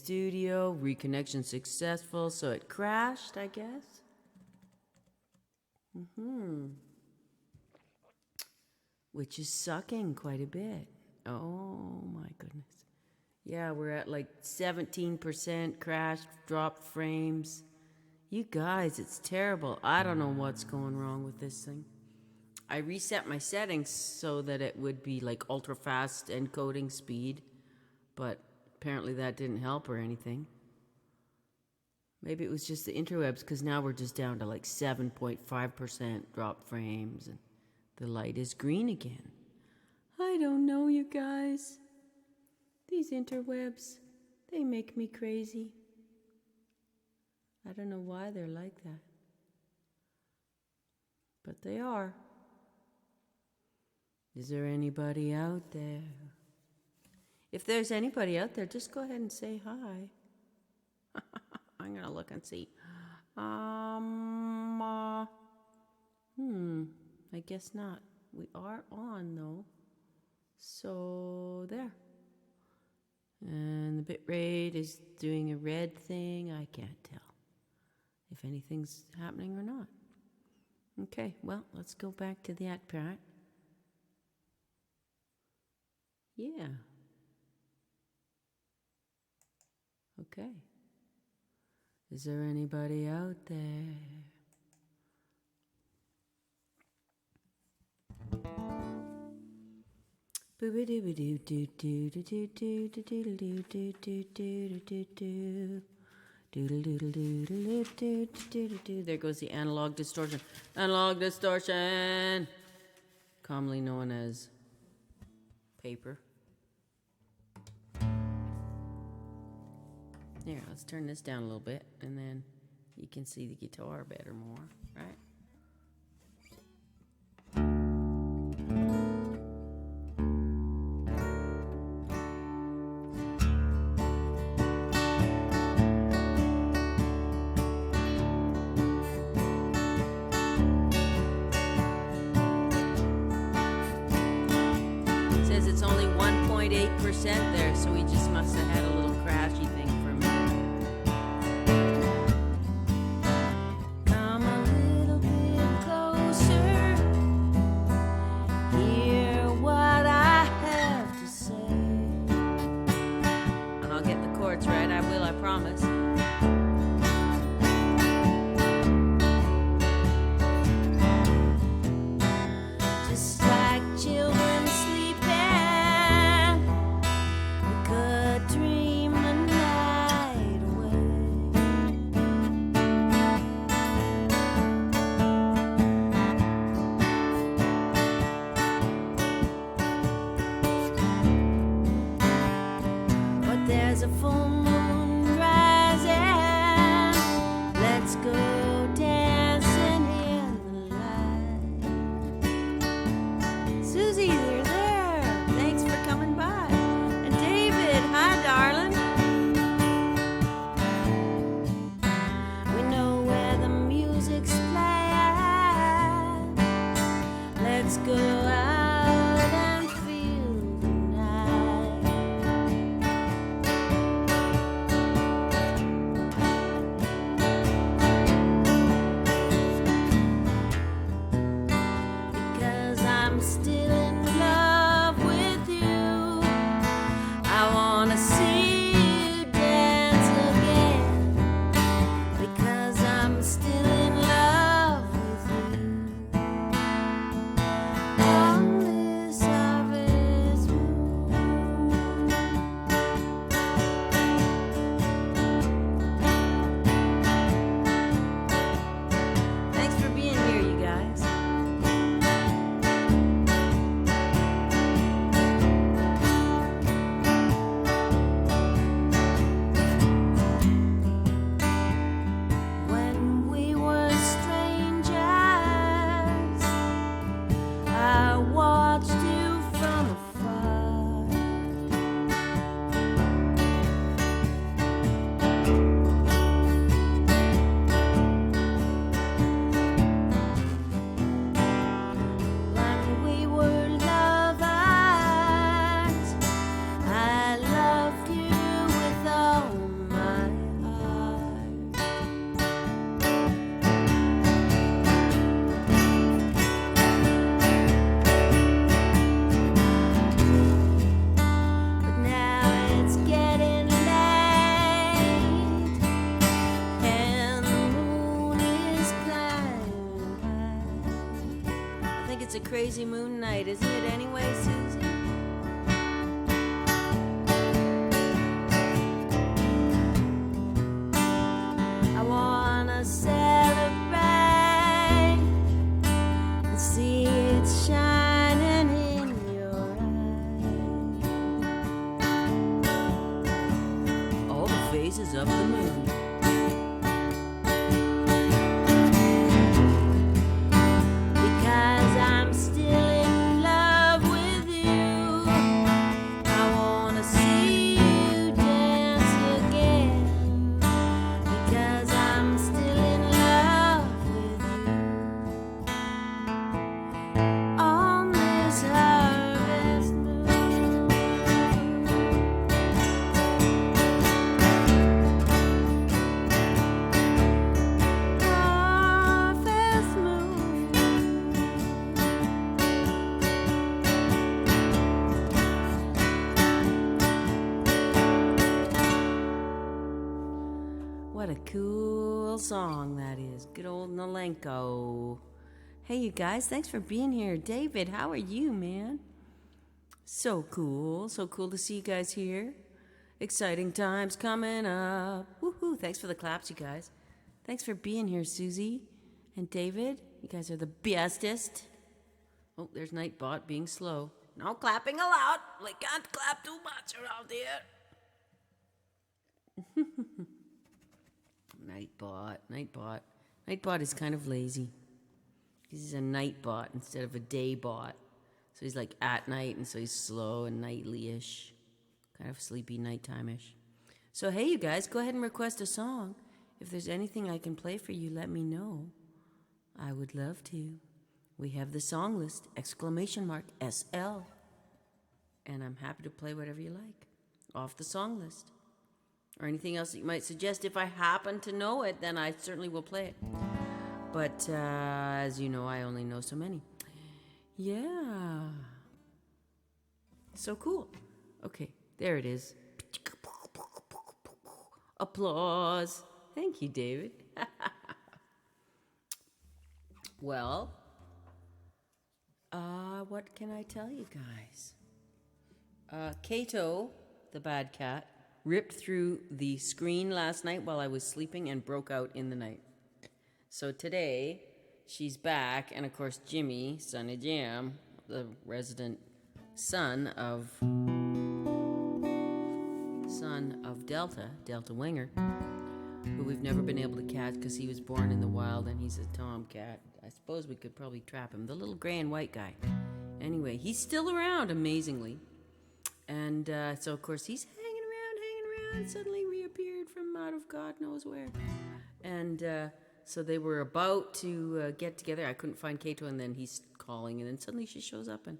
studio. Reconnection successful. So it crashed, I guess. Which is sucking quite a bit. Oh my goodness. Yeah, we're at like 17% crashed, dropped frames. You guys, it's terrible. I don't know what's going wrong with this thing. I reset my settings so that it would be like ultra fast encoding speed, but apparently that didn't help or anything. Maybe it was just the interwebs, because now we're just down to like 7.5% drop frames and the light is green again. I don't know, you guys. These interwebs, they make me crazy. I don't know why they're like that, but they are. Is there anybody out there? If there's anybody out there, just go ahead and say hi. I'm gonna look and see. I guess not. We are on though. So there. And the bit rate is doing a red thing. I can't tell if anything's happening or not. Okay, well, let's go back to that part. Yeah. Okay. Is there anybody out there? There goes the analog distortion. Analog distortion! Commonly known as paper. Here, let's turn this down a little bit, and then you can see the guitar better more, right? Says it's only 1.8% there, so we just must have had a little crashy thing for a minute. Come a little bit closer, hear what I have to say, and I'll get the chords right. I will, I promise. Just like children sleeping, we could dream the night away. But there's a full moon rising. Let's go dancing in the light. Susie, you're there. Thanks for coming by. And David, hi, darling. We know where the music's playing. Let's go out and feel the night. crazy moon night, isn't it anyway, Susie? I wanna celebrate and see it shining in your eyes. All the phases of the moon. What a cool song that is. Good old Nolenko. Hey, you guys, thanks for being here. David, how are you, man? So cool. So cool to see you guys here. Exciting times coming up. Woohoo. Thanks for the claps, you guys. Thanks for being here, Susie and David. You guys are the bestest. Oh, there's Nightbot being slow. No clapping allowed. We can't clap too much around here. Nightbot is kind of lazy. He's a night bot instead of a day bot. So he's like at night, and so he's slow and nightly-ish. Kind of sleepy, nighttime-ish. So hey, you guys, go ahead and request a song. If there's anything I can play for you, let me know. I would love to. We have the song list, !SL. And I'm happy to play whatever you like off the song list. Or anything else that you might suggest. If I happen to know it, then I certainly will play it. But as you know, I only know so many. Yeah. So cool. Okay, there it is. Applause. Thank you, David. Well, what can I tell you guys? Kato, the bad cat, ripped through the screen last night while I was sleeping and broke out in the night. So today, she's back, and of course Jimmy, Sonny Jam, the resident son of Delta Winger, who we've never been able to catch because he was born in the wild and he's a tomcat. I suppose we could probably trap him. The little gray and white guy. Anyway, he's still around, amazingly. And so, of course, he's hanging around, suddenly reappeared from out of God knows where. And so they were about to get together. I couldn't find Kato, and then he's calling, and then suddenly she shows up, and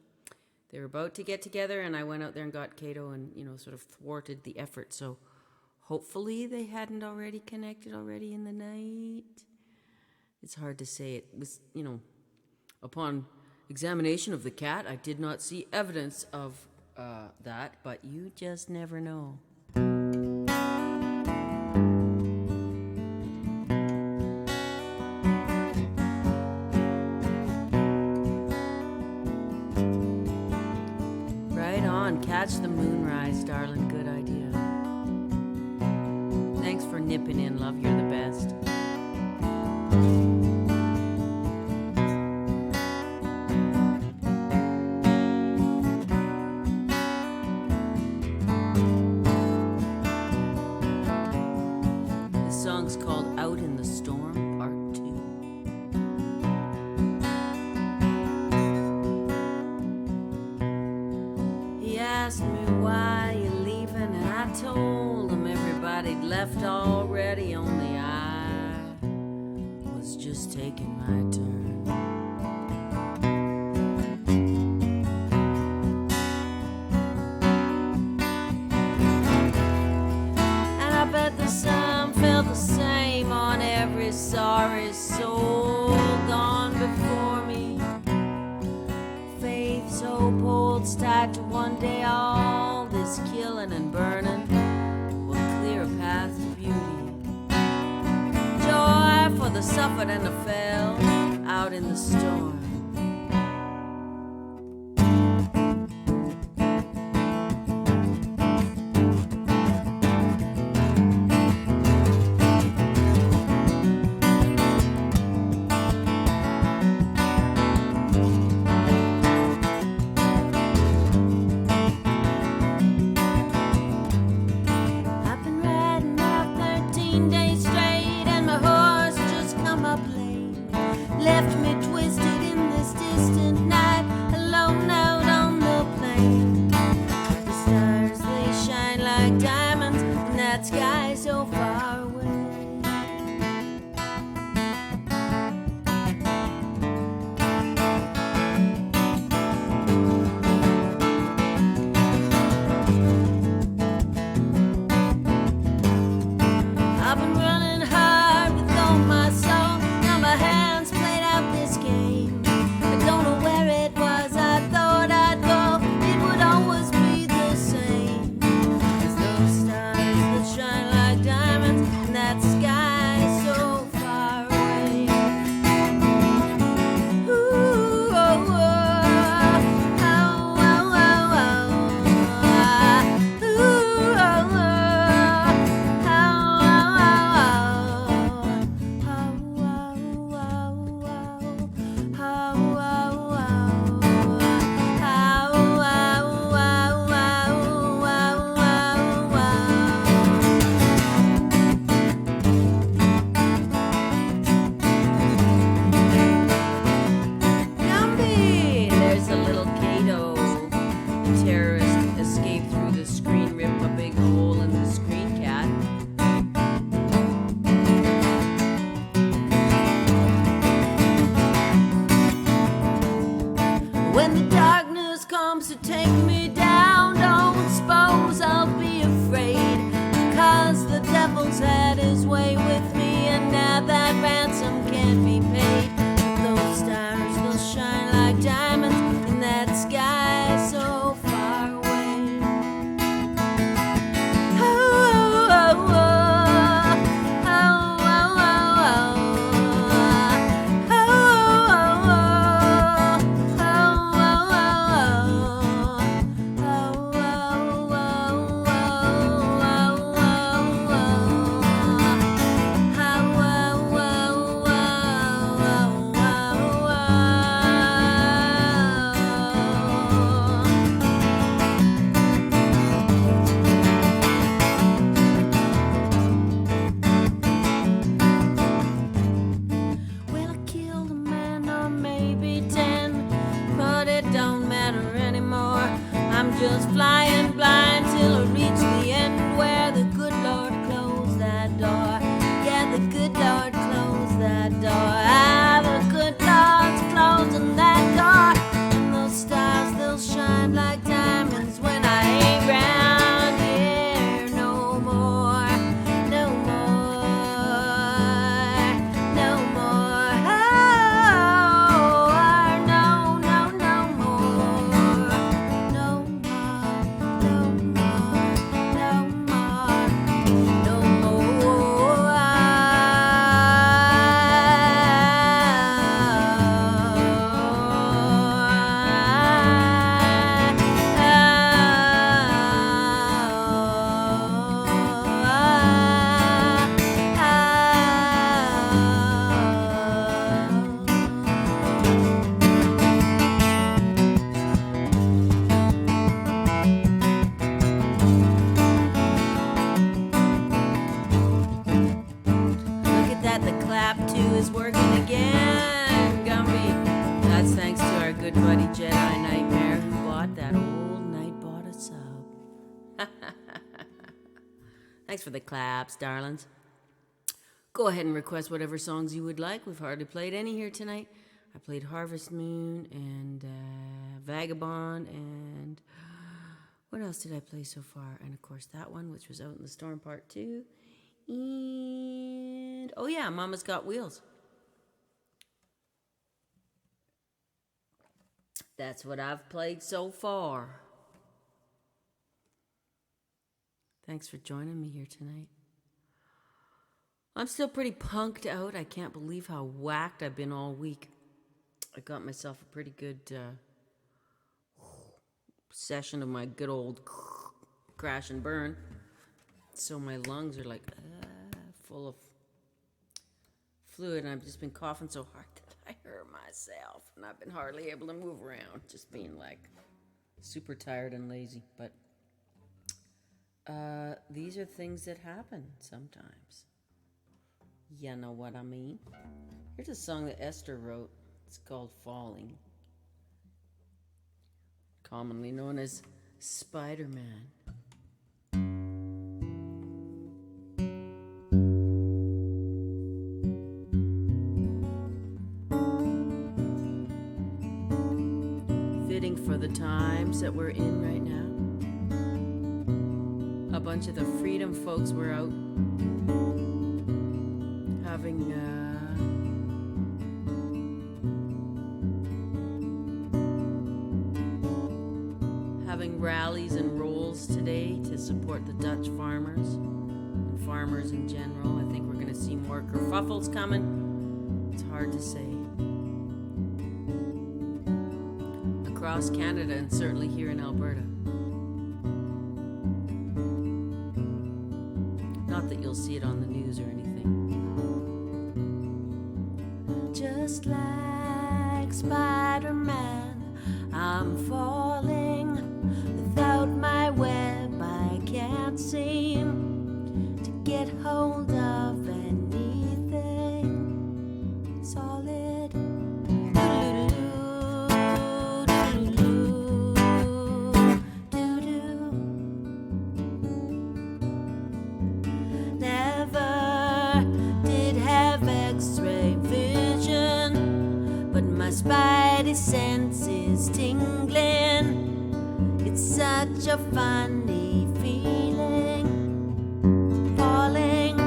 they were about to get together, and I went out there and got Kato and, sort of thwarted the effort. So hopefully they hadn't already connected already in the night. It's hard to say. It was, upon examination of the cat, I did not see evidence of that, but you just never know. Right on, catch the moonrise, darling. Good idea. Thanks for nipping in, love. You're the best. Song's called Out in the Storm, Part 2. He asked me why you leaving, and I told him everybody'd left already, only I was just taking my turn. And I bet the sun felt the same on every sorry soul gone before me. Faith's hope holds tight to one day all this killing and burning will clear a path to beauty. Joy for the suffered and the fell out in the storm. so far away. I've been running hard with all my soul. Now my hands played out this game. I don't know where it was. I thought I'd go. It would always be the same as those stars that shine like diamonds in that sky so far away. Ooh, oh, oh, oh, oh, oh, oh. Ooh, oh, oh. Gumby! There's a little Kato. The terrorist escaped through the screen, ripped a big hole in the screen, cat. When the darkness comes to take me down, don't suppose I'll be afraid, 'cause the devil's had his way with me, and now that ransom can't be paid. Those stars, they'll shine like diamonds in that sky so far away. Oh, oh, oh, oh. Well, I killed a man or maybe 10, but it don't matter anymore. I'm just flying blind till I reach the end where the good Lord closed that door. Yeah, the good Lord closed that door. Ah, the good Lord's closing that door. And those stars, they'll shine like diamonds when I ain't round here no more. No more. No more. Oh, no, no, no more. No more. No more. No more. No more. Look at that, the clap too is working again, Gumby. That's thanks to our good buddy Jedi Nightmare, who bought that old Nightbot a sub. Thanks for the claps, darlings. Go ahead and request whatever songs you would like. We've hardly played any here tonight. I played Harvest Moon and Vagabond and what else did I play so far? And of course that one, which was Out in the Storm Part 2. And oh yeah, Mama's Got Wheels. That's what I've played so far. Thanks for joining me here tonight. I'm still pretty punked out. I can't believe how whacked I've been all week. I got myself a pretty good session of my good old crash and burn. So my lungs are like full of fluid, and I've just been coughing so hard that I hurt myself, and I've been hardly able to move around, just being like super tired and lazy. But these are things that happen sometimes. You know what I mean? Here's a song that Esther wrote. It's called Falling, commonly known as Spider-Man. for the times that we're in right now. A bunch of the freedom folks were out having rallies and rolls today to support the Dutch farmers and farmers in general. I think we're going to see more kerfuffles coming. It's hard to say. Across Canada and certainly here in Alberta. Not that you'll see it on the news or anything. Just like Spider-Man, I'm falling. Without my web, I can't seem to get hold of anything solid. Never did have X-ray vision, but my spidey sense is tingling. It's such a funny feeling, falling.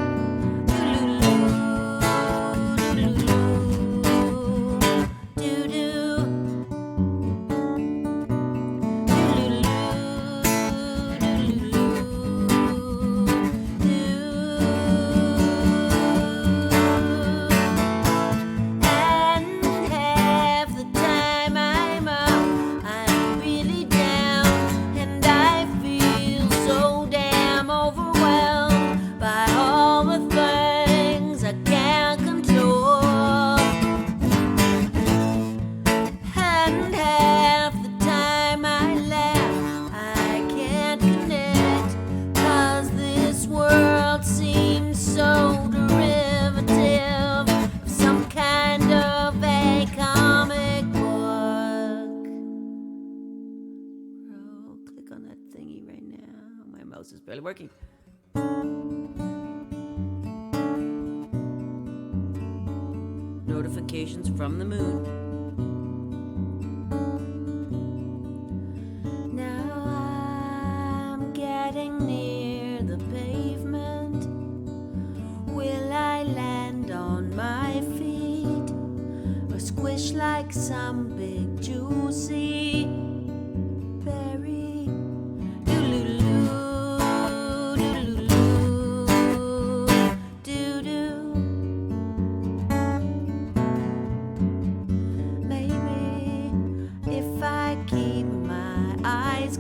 Is barely working. Notifications from the moon. Now I'm getting near the pavement. Will I land on my feet or squish like some big juicy berry?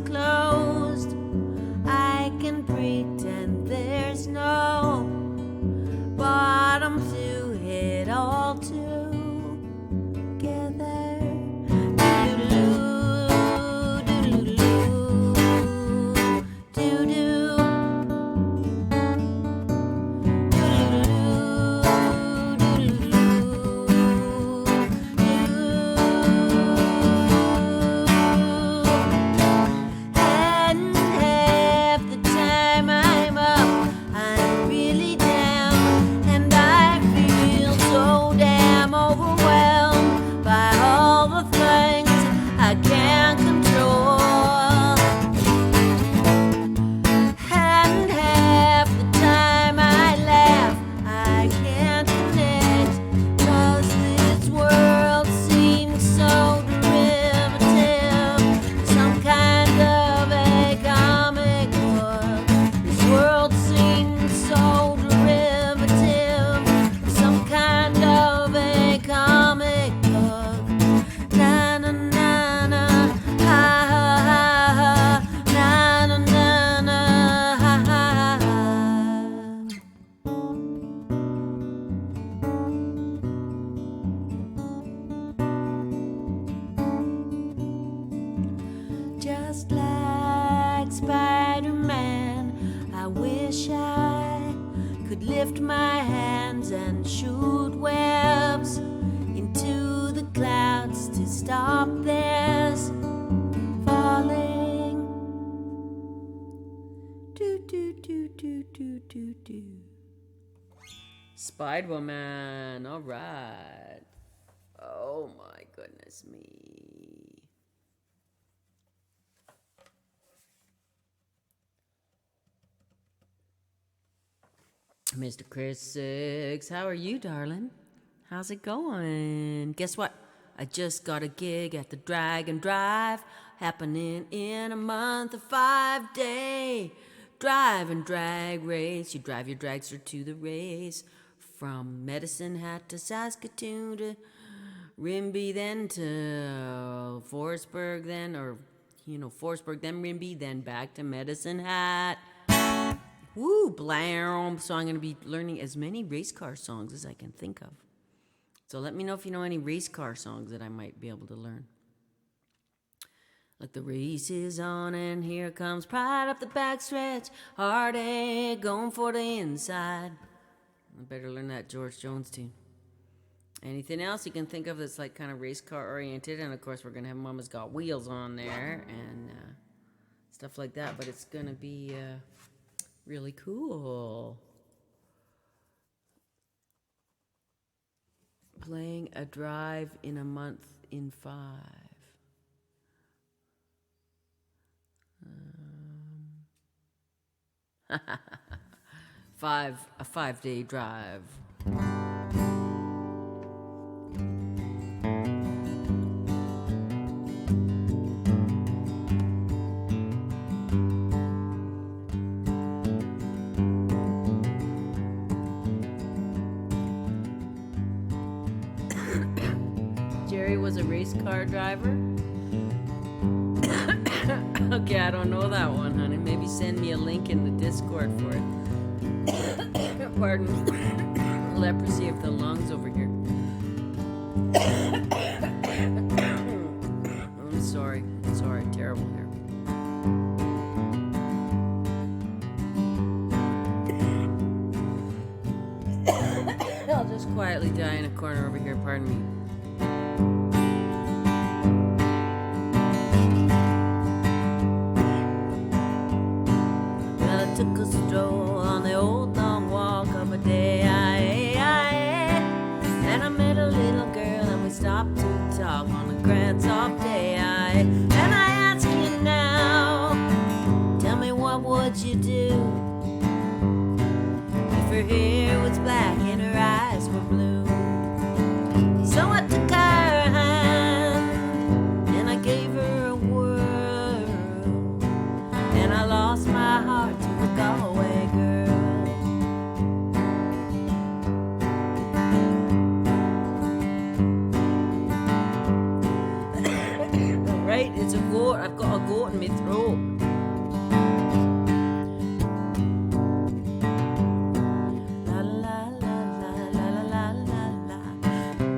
Closed, I can pretend there's no bottom to it all together. Just like Spider-Man, I wish I could lift my hands and shoot webs into the clouds to stop this falling. Do do do do do do do. Spider-Man, all right. Oh my goodness me. Mr. Chris 6, how are you, darling? How's it going? Guess what? I just got a gig at the Drag and Drive, happening in a month, a 5-day drive and drag race. You drive your dragster to the race, from Medicine Hat to Saskatoon to Rimby, then to Forestburg, then, or, Forestburg, then Rimby, then back to Medicine Hat. Woo, blam. So I'm going to be learning as many race car songs as I can think of. So let me know if you know any race car songs that I might be able to learn. Like the race is on and here comes pride up the backstretch, heartache going for the inside. I better learn that George Jones tune. Anything else you can think of that's like kind of race car oriented? And of course we're going to have Mama's Got Wheels on there and stuff like that. But it's going to be really cool. Playing a drive in a month in 5. A 5-day drive. Jerry was a race car driver? Okay, I don't know that one, honey. Maybe send me a link in the Discord for it. Pardon me. Leprosy of the lungs over here. I'm sorry. Terrible here. I'll just quietly die in a corner over here. Pardon me. Took a stroll on the old long walk of a day, and I met a little girl and we stopped to talk on a grand soft day, and I ask you now, tell me what would you do if her hair was black and her eyes were blue? So I took her hand and I gave her a whirl, and I lost my heart to a Galway girl. Right, it's a goat. I've got a goat in my throat. La la la la la la la la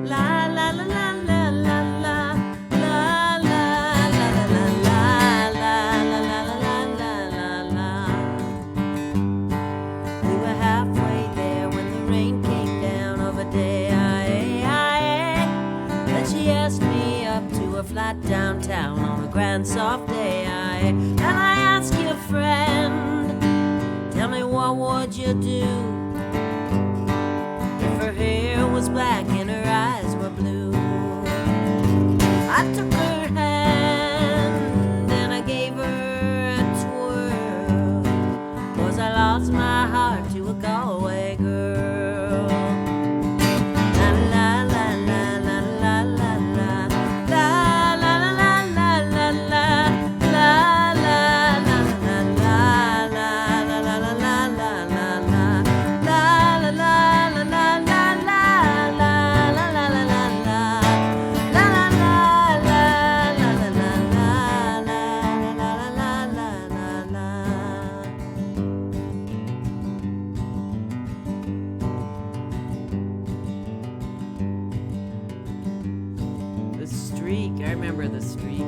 la la la la la la. Flat downtown on a grand soft day, and I ask you, friend, tell me what would you do if her hair was black and her eyes were blue? I took her hand and I gave her a twirl, 'cause I lost my heart to a Galway girl. I remember the streak.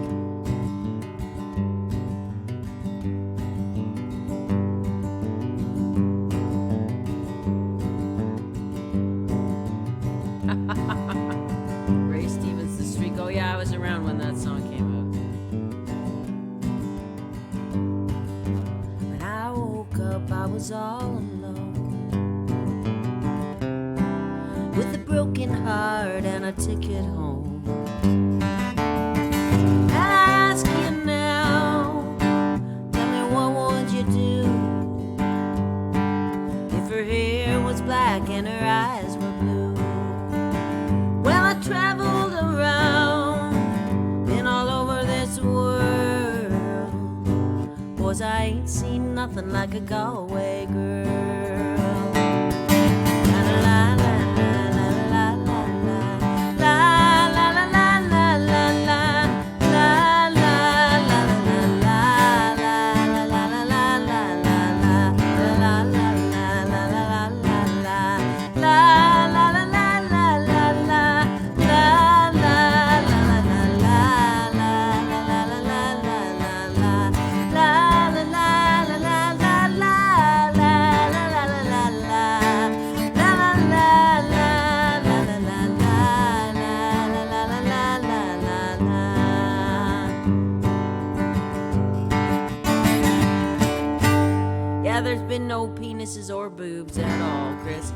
Ray Stevens, the streak. Oh yeah, I was around when that song came out. When I woke up, I was all alone, with a broken heart and a ticket home. Her hair was black and her eyes were blue. Well, I traveled around, been all over this world. Boys, I ain't seen nothing like a Galway girl. There's been no penises or boobs at all, Chris.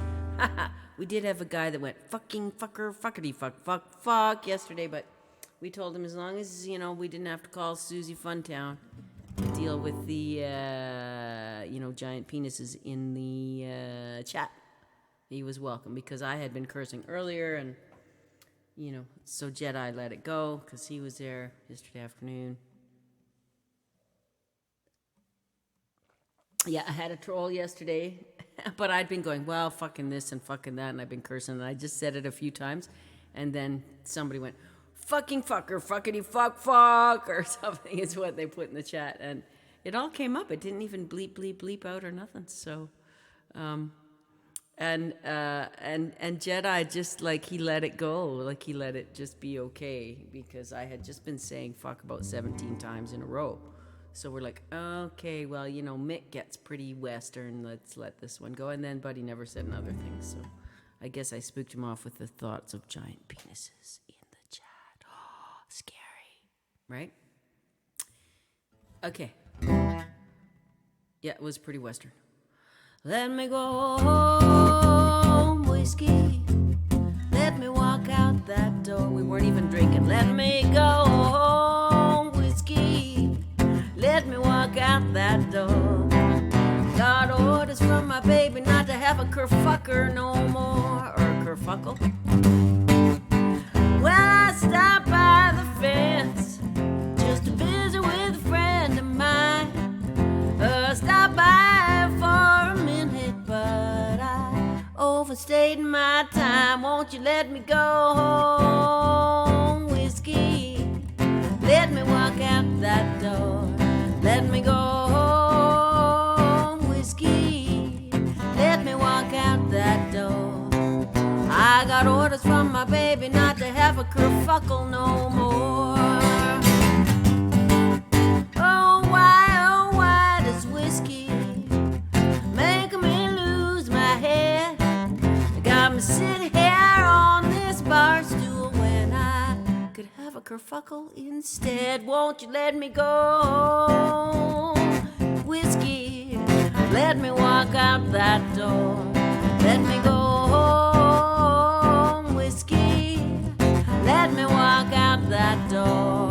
We did have a guy that went fucking fucker, fuckity fuck yesterday, but we told him as long as, we didn't have to call Susie Funtown to deal with the, giant penises in the chat, he was welcome, because I had been cursing earlier, and, so Jedi let it go, because he was there yesterday afternoon. Yeah, I had a troll yesterday, but I'd been going, well, fucking this and fucking that, and I've been cursing, and I just said it a few times, and then somebody went, fucking fucker, fuckity fuck, or something is what they put in the chat, and it all came up. It didn't even bleep out or nothing, so, and Jedi just, he let it go, he let it just be okay, because I had just been saying fuck about 17 times in a row. So we're like, okay, well, Mick gets pretty Western. Let's let this one go. And then Buddy never said another thing. So I guess I spooked him off with the thoughts of giant penises in the chat. Oh, scary. Right? Okay. Yeah, it was pretty Western. Let me go home, whiskey. Let me walk out that door. We weren't even drinking. Let me go home, whiskey. Let me walk out that door. Got orders from my baby not to have a kerfucker no more. Or a kerfuckle. Well, I stopped by the fence just to visit with a friend of mine. Stopped by for a minute, but I overstayed my time. Won't you let me go home, whiskey? Let me walk out that door. Let me go home, whiskey. Let me walk out that door. I got orders from my baby not to have a kerfuckle no more. Oh, why does whiskey make me lose my head? Got me sitting here on this bar stool when I could have a kerfuckle instead. Won't you let me go, whiskey? Let me walk out that door. Let me go home, whiskey. Let me walk out that door.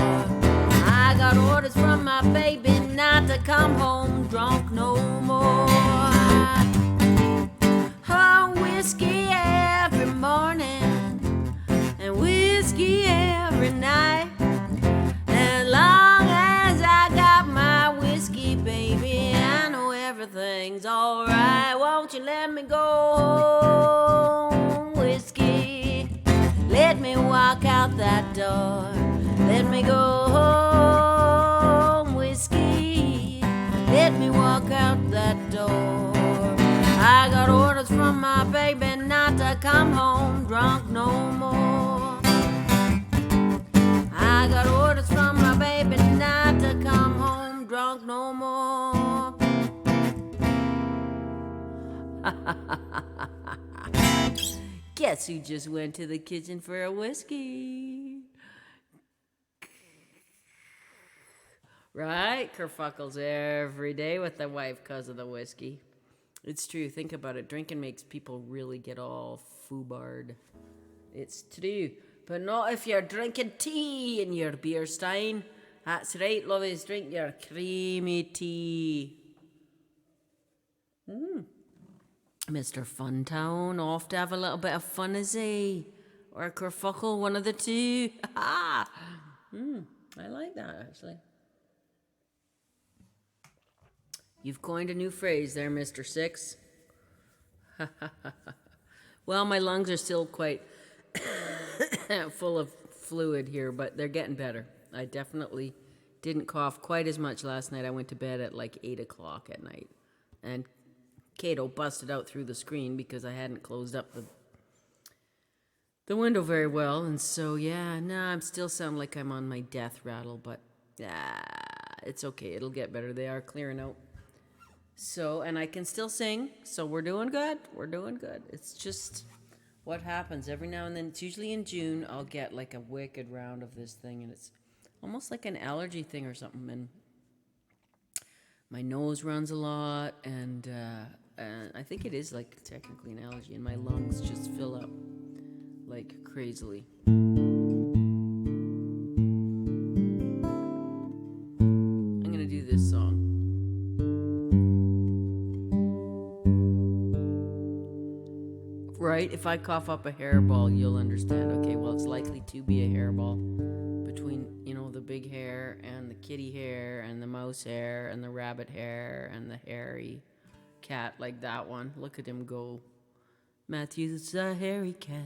I got orders from my baby not to come home drunk no more. Oh, whiskey every morning and whiskey every night. As long as I got my whiskey, baby, I know everything's alright. Won't you let me go home, whiskey? Let me walk out that door. Let me go home, whiskey. Let me walk out that door. I got orders from my baby not to come home drunk no more. I got orders from my baby not to come home drunk no more. Guess who just went to the kitchen for a whiskey? Right? Kerfuckles every day with the wife because of the whiskey. It's true. Think about it. Drinking makes people really get all foobarred. It's true. But not if you're drinking tea in your beer stein. That's right, lovies. Drink your creamy tea. Mr. Funtown off to have a little bit of fun, is he? Or a kerfuckle, one of the two. I like that, actually. You've coined a new phrase there, Mr. Six. Well, my lungs are still quite full of fluid here, but they're getting better. I definitely didn't cough quite as much last night. I went to bed at like 8 o'clock at night. And Kato busted out through the screen because I hadn't closed up the window very well. And so, yeah, I'm still sounding like I'm on my death rattle, but it's okay. It'll get better. They are clearing out. So, and I can still sing, so we're doing good. We're doing good. It's just what happens every now and then. It's usually in June, I'll get like a wicked round of this thing, and it's almost like an allergy thing or something. And my nose runs a lot, and I think it is like technically an allergy, and my lungs just fill up like crazily. I'm gonna do this song. Right? If I cough up a hairball, you'll understand. Okay, well, it's likely to be a hairball between, the big hair and the kitty hair and the mouse hair and the rabbit hair and the hairy cat, like that one. Look at him go. Matthew's a hairy cat.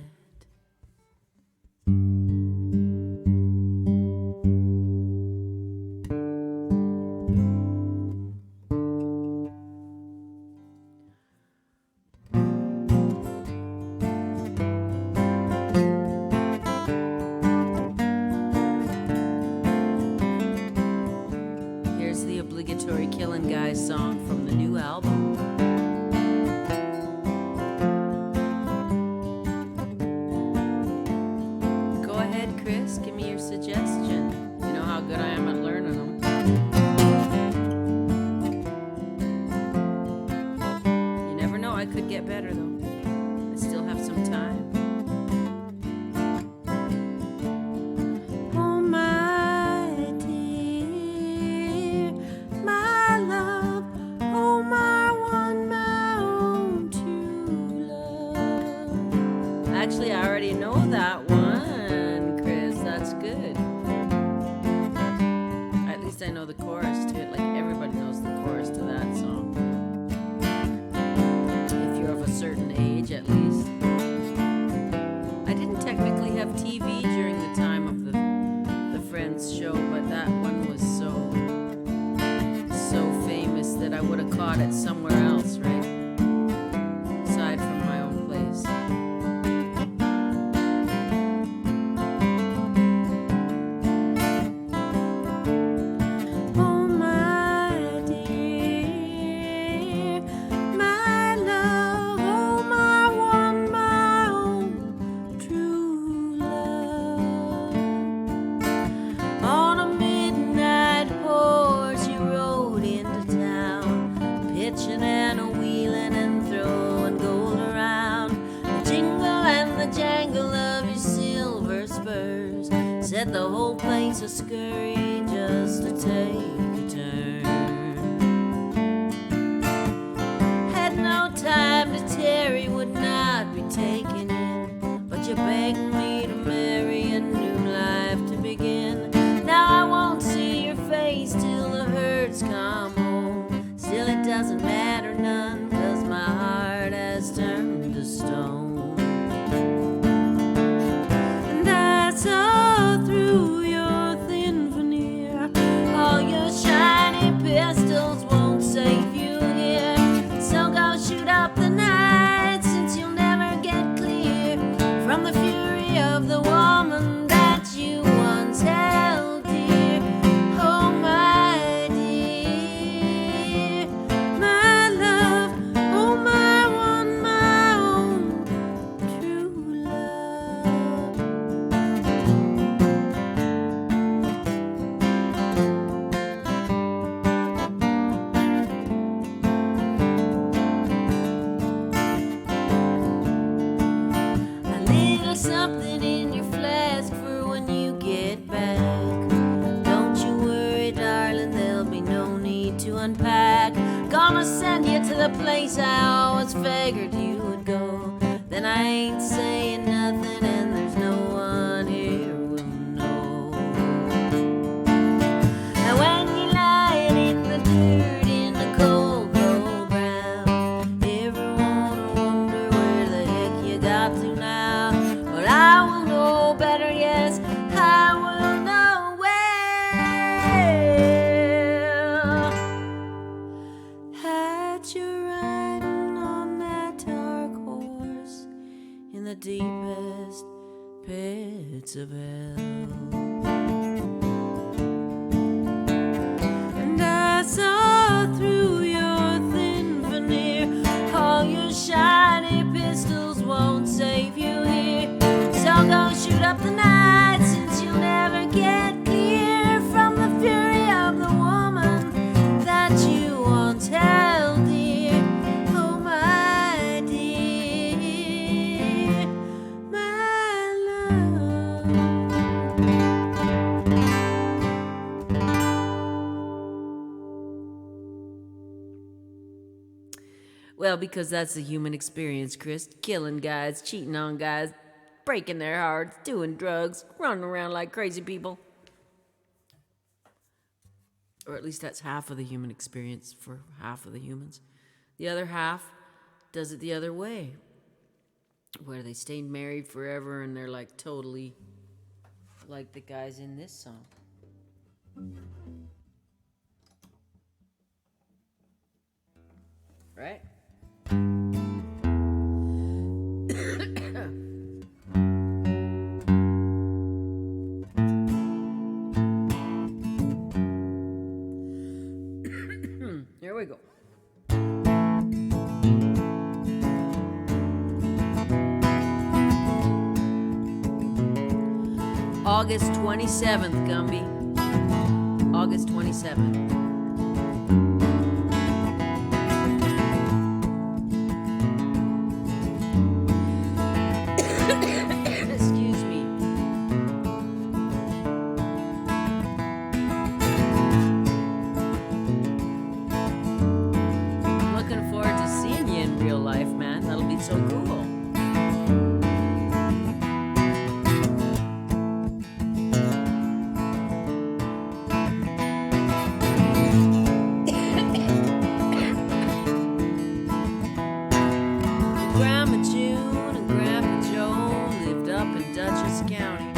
Obligatory Killin' Guys song from the new album. Go ahead, Chris, give me your suggestion. You know how good I am at learning them. You never know, I could get better though. I still have some time. Actually, I already know that one, Chris. That's good. At least I know the chorus to it. Like, everybody knows the chorus to that song. If you're of a certain age, at least. I didn't technically have TV during the time of the Friends show, but that one was so famous that I would have caught it somewhere else, right? Aside from my own place. Set the whole place a scurry just to take a turn. Had no time to tarry, would not be taken in, but you begged me to marry, a new life to begin. Now I won't see your face till the herds come home. Still it doesn't matter none, 'cause my heart has turned to stone. And that's all through your thin veneer. All your shiny pistols won't save you here. So go shoot up the night, since you'll never get clear from the fury of the woman that you once held dear. Oh my dear, my love, oh my one, my own true love. A little something in your flask for when you get back. Don't you worry, darling, there'll be no need to unpack. Gonna send you to the the place I always figured you would go. Then I ain't saying nothing and there's no one here will know. And when you're lying in the dirt in the cold, cold ground, everyone will wonder where the heck you got to now. But I will know better, yes, I will know well. Had you riding on that dark horse in the deepest pits of hell. And I saw through your thin veneer, all your shiny pistols won't save you here. So go shoot up the night, since you'll never get clear from the fury of the woman that you once held dear. Oh my dear, my love. Well, because that's the human experience, Chris. Killing guys, cheating on guys, breaking their hearts, doing drugs, running around like crazy people. Or at least that's half of the human experience for half of the humans. The other half does it the other way, where they stay married forever and they're like totally like the guys in this song. Right? Here we go. August 27th, Gumby. August 27th. Excuse me. I'm looking forward to seeing you in real life, man. That'll be so cool. Grandma June and Grandpa Joe lived up in Dutchess County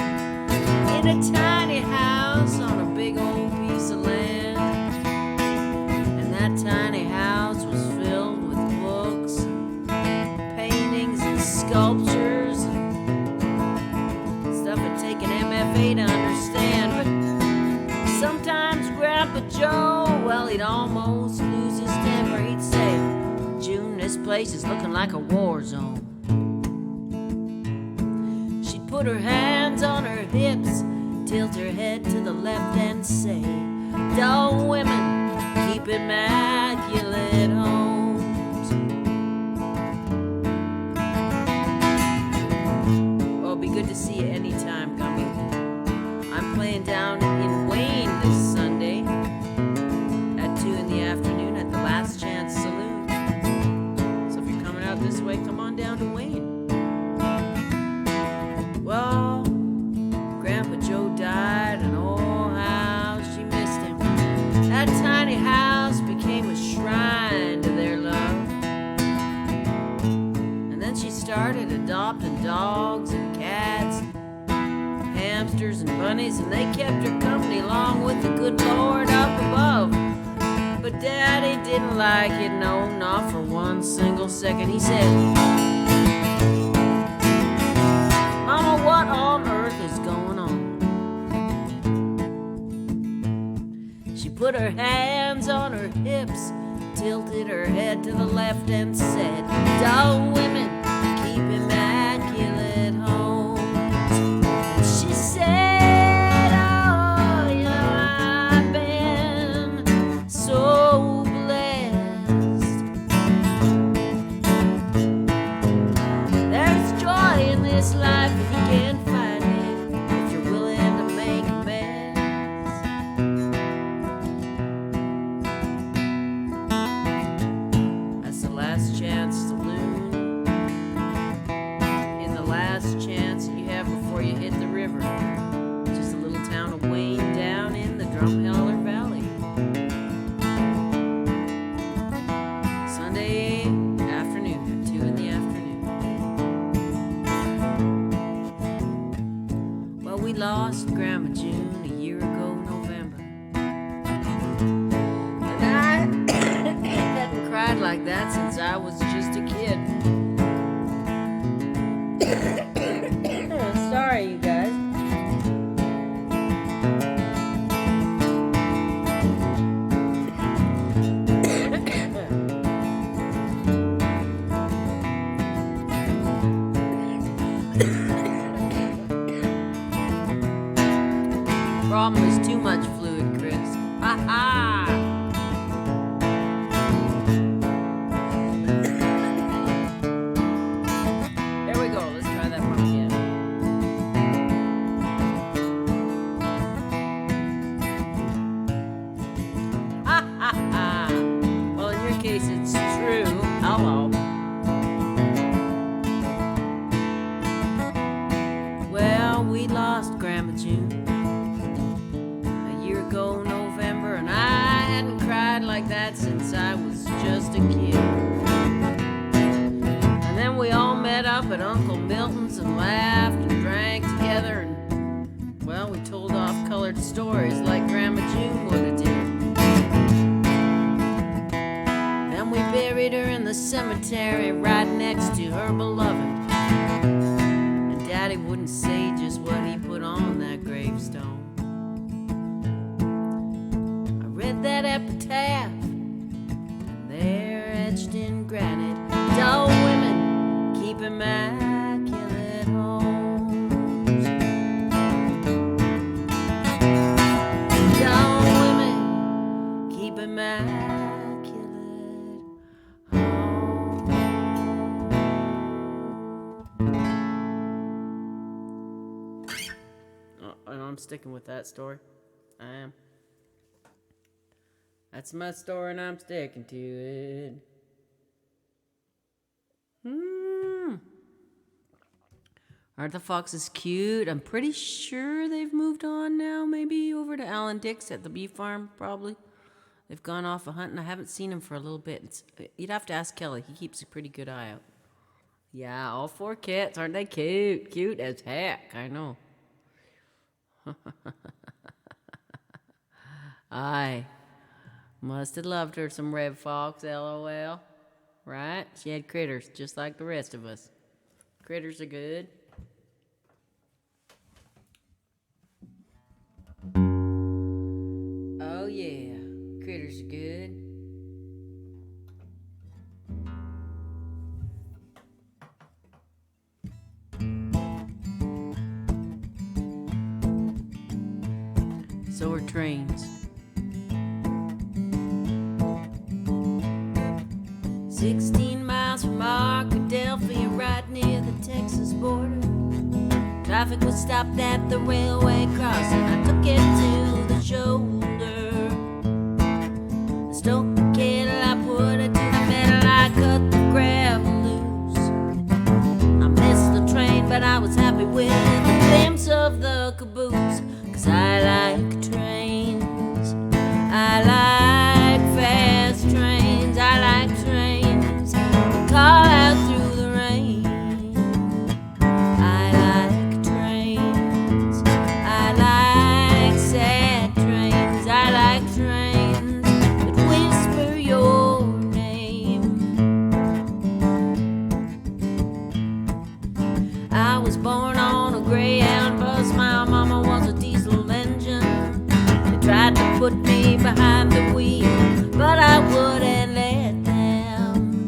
in a tiny house on a big old piece of land. And that tiny house was filled with books, paintings, and sculptures, and stuff it'd take an MFA to understand. But sometimes Grandpa Joe, well, he'd almost lose his temper. He'd say, "June, this place is looking like a war zone." She'd put her hands on her hips, tilt her head to the left and say, "Dull women keep immaculate homes." Oh, it'd be good to see you anytime, Gumby. I'm playing down in Wayne this Sunday at 2 in the afternoon at the Last Chance Saloon. So if you're coming out this way, come on down to Wayne. Well, Grandpa Joe died, and oh, how she missed him. That tiny house became a shrine to their love. And then she started adopting dogs and cats, hamsters and bunnies, and they kept her company along with the good Lord up above. But Daddy didn't like it, no, not for one single second. He said, "Mama, what on earth is going on?" She put her hands on her hips, tilted her head to the left and said, "Dull women keep immaculate homes." And she said, "Oh, you know, I've been so blessed. There's joy in this life if you can't find it, if you're willing to make a mess." That's some before you hit the river. Just a little town of Wayne down in the Drumheller Valley. Sunday afternoon, 2 in the afternoon. Well, we lost Grandma June a year ago November. And I hadn't cried like that since I was just a kid. Sorry, you guys. Problem is too much fluid, Chris. Ha ha! There we go. Let's try that one again. Ha ha ha! Well, in your case, it's true. Hello. Well, we lost Grandma June ago November, and I hadn't cried like that since I was just a kid. And then we all met up at Uncle Milton's and laughed and drank together, and well, we told off-colored stories like Grandma June would have did. Then we buried her in the cemetery right next to her beloved, and Daddy wouldn't say just what he put on that gravestone. That epitaph there etched in granite: dull women keep immaculate homes. Dull women keep immaculate homes. Oh, I'm sticking with that story. I am. That's my story and I'm sticking to it. Aren't the foxes cute? I'm pretty sure they've moved on now, maybe over to Alan Dick's at the bee farm, probably. They've gone off a hunt and I haven't seen them for a little bit. You'd have to ask Kelly. He keeps a pretty good eye out. Yeah, all 4 cats. Aren't they cute? Cute as heck, I know. Aye. Must have loved her some red fox, LOL. Right? She had critters, just like the rest of us. Critters are good. Oh yeah, critters are good. So are trains. 16 miles from Arkadelphia, right near the Texas border. Traffic was stopped at the railway crossing. I took it to the shoulder. I stoked the kettle, I put it to the metal, I cut the gravel loose. I missed the train, but I was happy with the glimpse of the caboose. 'Cause I like trains, I like fast trains, I like trains that call out through the rain. I like trains, I like sad trains, I like trains that whisper your name. I was born on a Greyhound bus, my mama was a diesel engine. They tried to put me behind the wheel, but I wouldn't let them.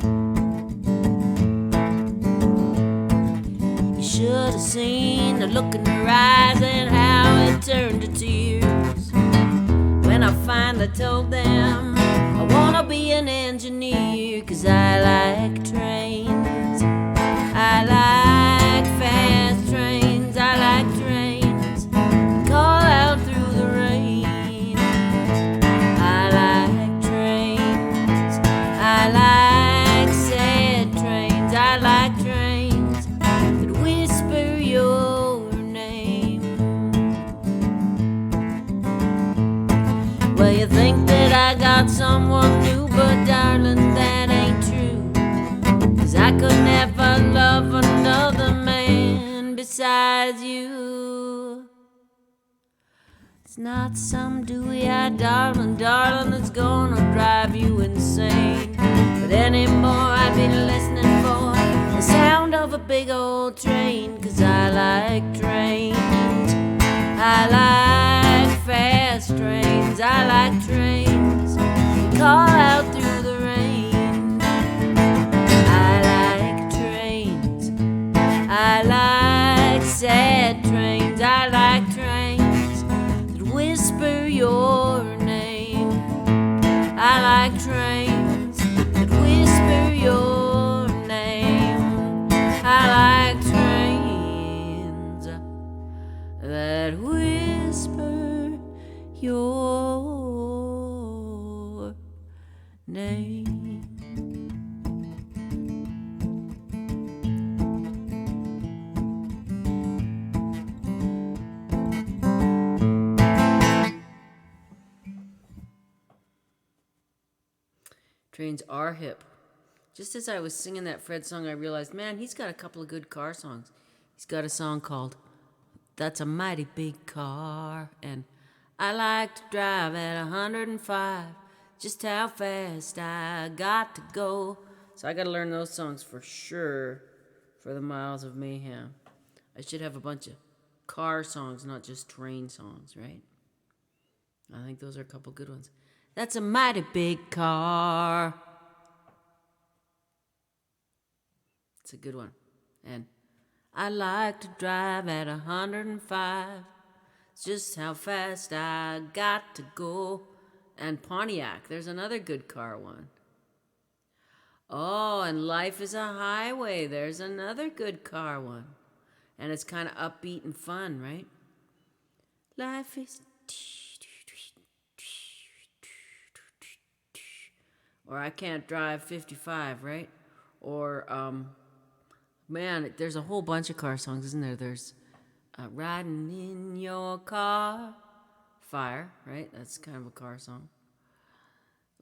You should have seen the look in her eyes and how it turned to tears when I finally told them I wanna be an engineer. 'Cause I like trains, I like fast trains, I like trains that call out through the rain. I like trains, I like sad trains, I like trains that whisper your name. about someone new, but darling, that ain't true. 'Cause I could never love another man besides you. It's not some dewy-eyed darling, darling, that's gonna drive you insane. But anymore I'd be listening for the sound of a big old train. 'Cause I like trains, I like fast trains, I like trains that call out through the rain. I like trains, I like sad trains, I like trains that whisper your name. I like trains that whisper your name. I like trains that whisper your name. Trains are hip. Just as I was singing that Fred song, I realized, man, he's got a couple of good car songs. He's got a song called That's a Mighty Big Car, and I like to drive at 105, just how fast I got to go. So I got to learn those songs for sure for the Miles of Mayhem. I should have a bunch of car songs, not just train songs, right? I think those are a couple good ones. That's a mighty big car. It's a good one. And I like to drive at 105. It's just how fast I got to go. And Pontiac, there's another good car one. Oh, and Life is a Highway, there's another good car one. And it's kind of upbeat and fun, right? Life is... Or I Can't Drive 55, right? Or, man, there's a whole bunch of car songs, isn't there? There's Riding in Your Car, Fire, right? That's kind of a car song.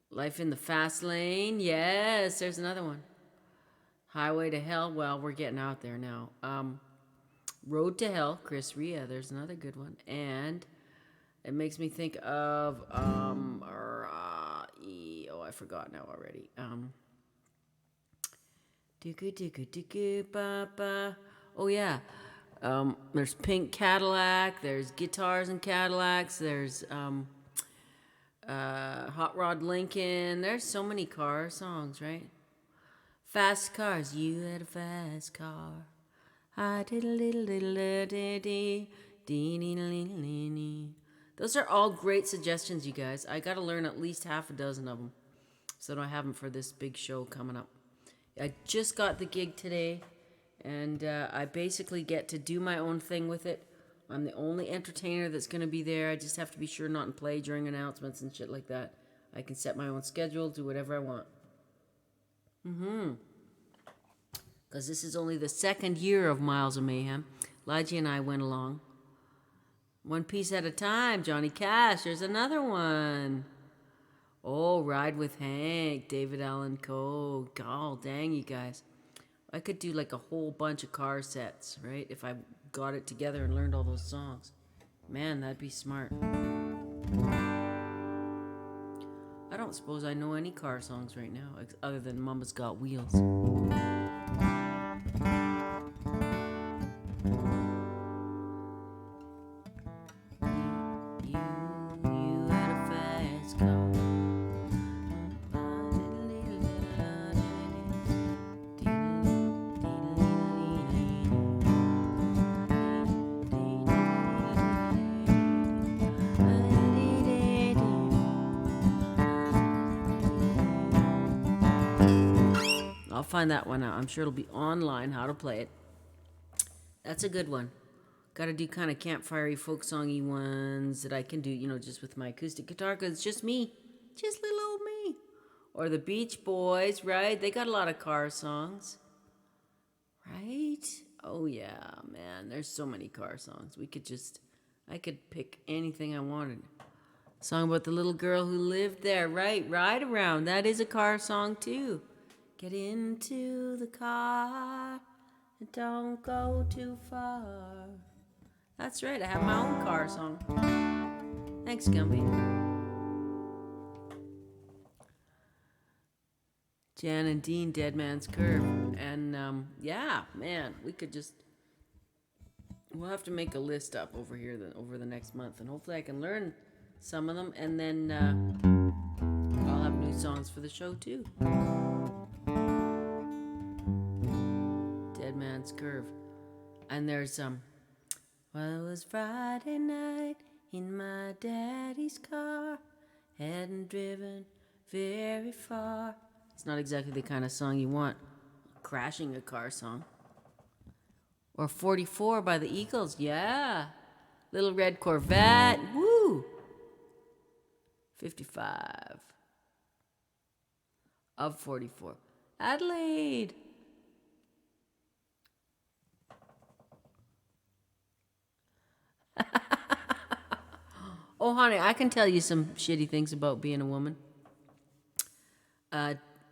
Life in the Fast Lane, yes, there's another one. Highway to Hell, well, we're getting out there now. Road to Hell, Chris Rea, there's another good one. And it makes me think of, I forgot now already. Oh yeah. There's Pink Cadillac. There's Guitars and Cadillacs. There's Hot Rod Lincoln. There's so many car songs, right? Fast cars. You had a fast car. I did a little Those are all great suggestions, you guys. I got to learn at least half a dozen of them, so that I have them for this big show coming up. I just got the gig today, and I basically get to do my own thing with it. I'm the only entertainer that's going to be there. I just have to be sure not to play during announcements and shit like that. I can set my own schedule, do whatever I want. Because this is only the second year of Miles of Mayhem. Elijah and I went along. One piece at a time, Johnny Cash. There's another one. Oh, Ride with Hank, David Allan Coe. God dang, you guys. I could do like a whole bunch of car sets, right? If I got it together and learned all those songs. Man, that'd be smart. I don't suppose I know any car songs right now, other than Mama's Got Wheels. I'll find that one out. I'm sure it'll be online, how to play it. That's a good one. Got to do kind of campfire-y, folk songy ones that I can do, just with my acoustic guitar, because it's just me. Just little old me. Or the Beach Boys, right? They got a lot of car songs. Right? Oh, yeah, man. There's so many car songs. I could pick anything I wanted. Song about the little girl who lived there. Right, Ride Around. That is a car song too. Get into the car and don't go too far. That's right, I have my own car song. Thanks, Gumby. Jan and Dean, Dead Man's Curve. And yeah, man, we'll have to make a list up over here over the next month, and hopefully I can learn some of them, and then I'll have new songs for the show too. Dead Man's Curve. And there's well, it was Friday night in my daddy's car, hadn't driven very far. It's not exactly the kind of song you want, crashing a car song. Or 44 by the Eagles, yeah. Little Red Corvette, woo. 55 of 44. Adelaide. Oh, honey, I can tell you some shitty things about being a woman.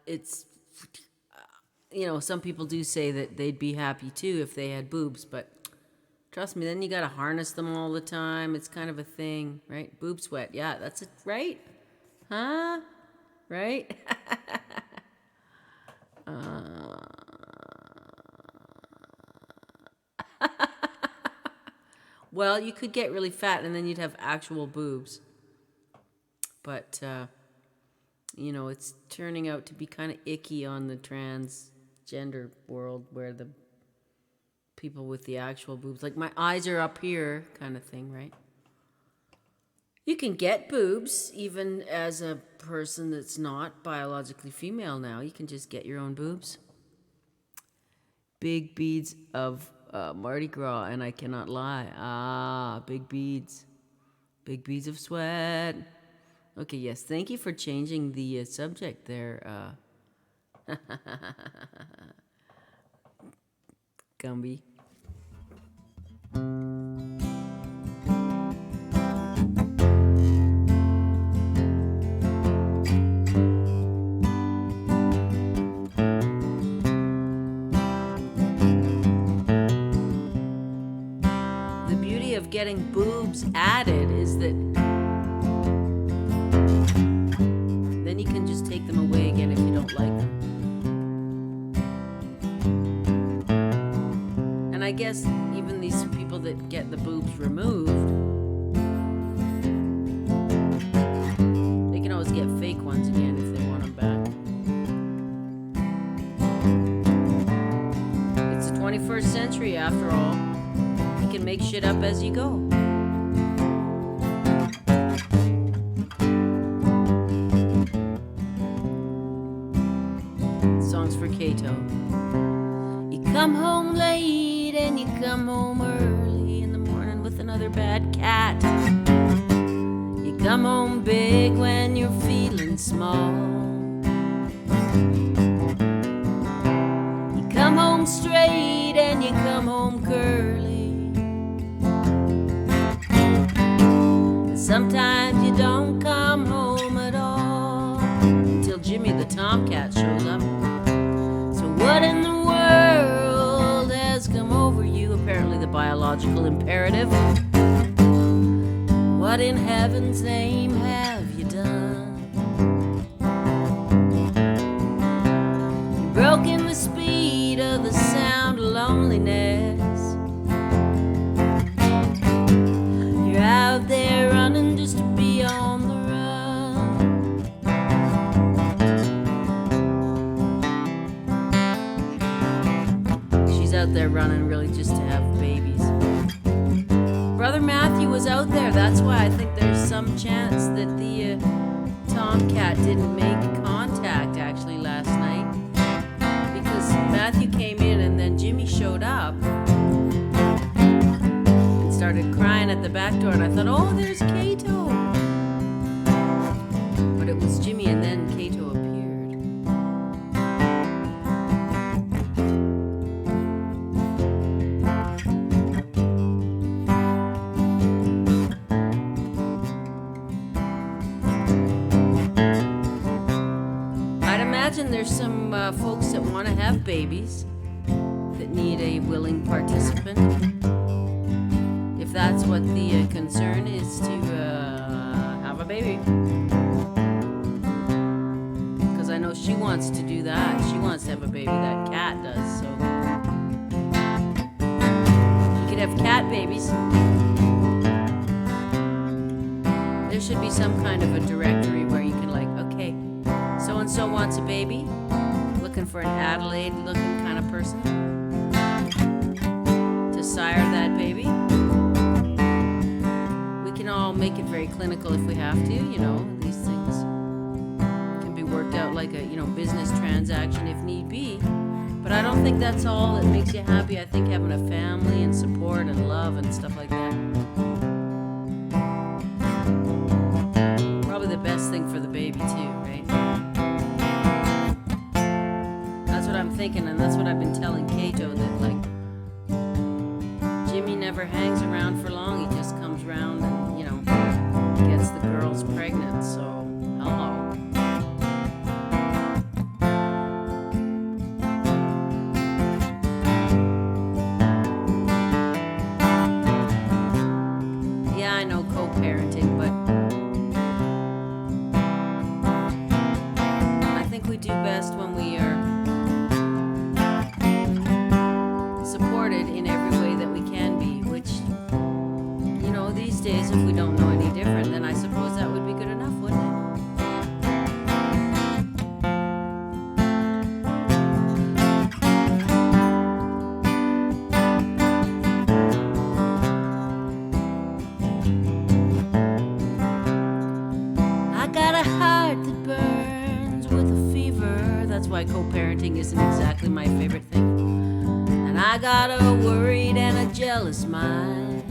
It's, some people do say that they'd be happy too if they had boobs, but trust me, then you gotta harness them all the time. It's kind of a thing, right? Boob sweat, yeah, that's it, right? Huh? Right? Well, you could get really fat and then you'd have actual boobs. But, it's turning out to be kind of icky on the transgender world where the people with the actual boobs, like my eyes are up here kind of thing, right? You can get boobs even as a person that's not biologically female now. You can just get your own boobs. Big beads of Mardi Gras, and I cannot lie. Big beads. Big beads of sweat. Okay, yes, thank you for changing the subject there, Gumby. The beauty of getting boobs added is that then you can just take them away again if you don't like them. And I guess even these people that get the boobs removed, they can always get fake ones again if they want them back. It's the 21st century after all. You can make shit up as you go. Songs for Kato. You come home late and you come home early in the morning with another bad cat. You come home big when you're feeling small. You come home straight and you come home curly. Sometimes you don't come home at all until Jimmy the Tomcat shows up. So what in the world has come over you? Apparently the biological imperative. What in heaven's name have you done? You've broken the speed of the sound of loneliness. You're out there running just to be on the run. She's out there running really just to have babies. Brother Matthew was out there. That's why I think there's some chance that the Tomcat didn't make contact actually last night. Because Matthew came in and then Jimmy showed up. Started crying at the back door, and I thought, oh, there's Kato. But it was Jimmy, and then Kato appeared. there's some folks that want to have babies that need a willing participant. If that's what the concern is, to have a baby. Because I know she wants to do that. She wants to have a baby. That cat does. So you could have cat babies. There should be some kind of a directory where you can, like, okay, so-and-so wants a baby, looking for an Adelaide-looking kind of person to sire that baby. We can all make it very clinical if we have to, you know. These things can be worked out like a, you know, business transaction if need be. But I don't think that's all that makes you happy. I think having a family and support and love and stuff like that, probably the best thing for the baby too, right? That's what I'm thinking, and that's what I've been telling Kato, that, like, Jimmy never hangs around for long. He just comes around and, you know, gets the girls pregnant. So, hello. Yeah, I know co-parenting, but I think we do best when we are supported in every way that we can be, which, you know, these days, if we don't know any different, then I suppose that would be good enough, wouldn't it? I got a heart that burns with a fever. That's why co-parenting isn't exactly my favorite thing. And I got a worried and a jealous mind.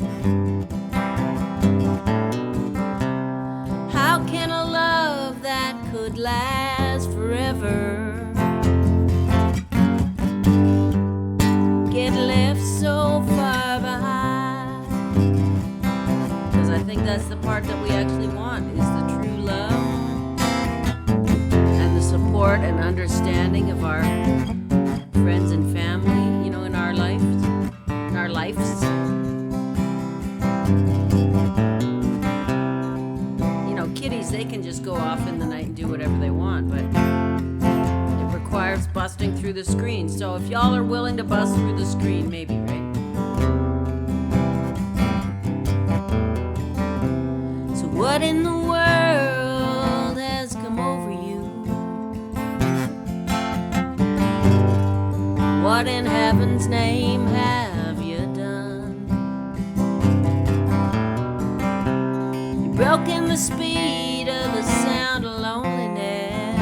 How can a love that could last forever get left so far behind? Because I think that's the part that we actually want, is the true love and the support and understanding of our friends and family, you know, in our lives. You know, kitties, they can just go off in the night and do whatever they want, but it requires busting through the screen. So if y'all are willing to bust through the screen, maybe, right? So what in the world has come over you? What in heaven's name have you done? You've broken the speed of the sound of loneliness.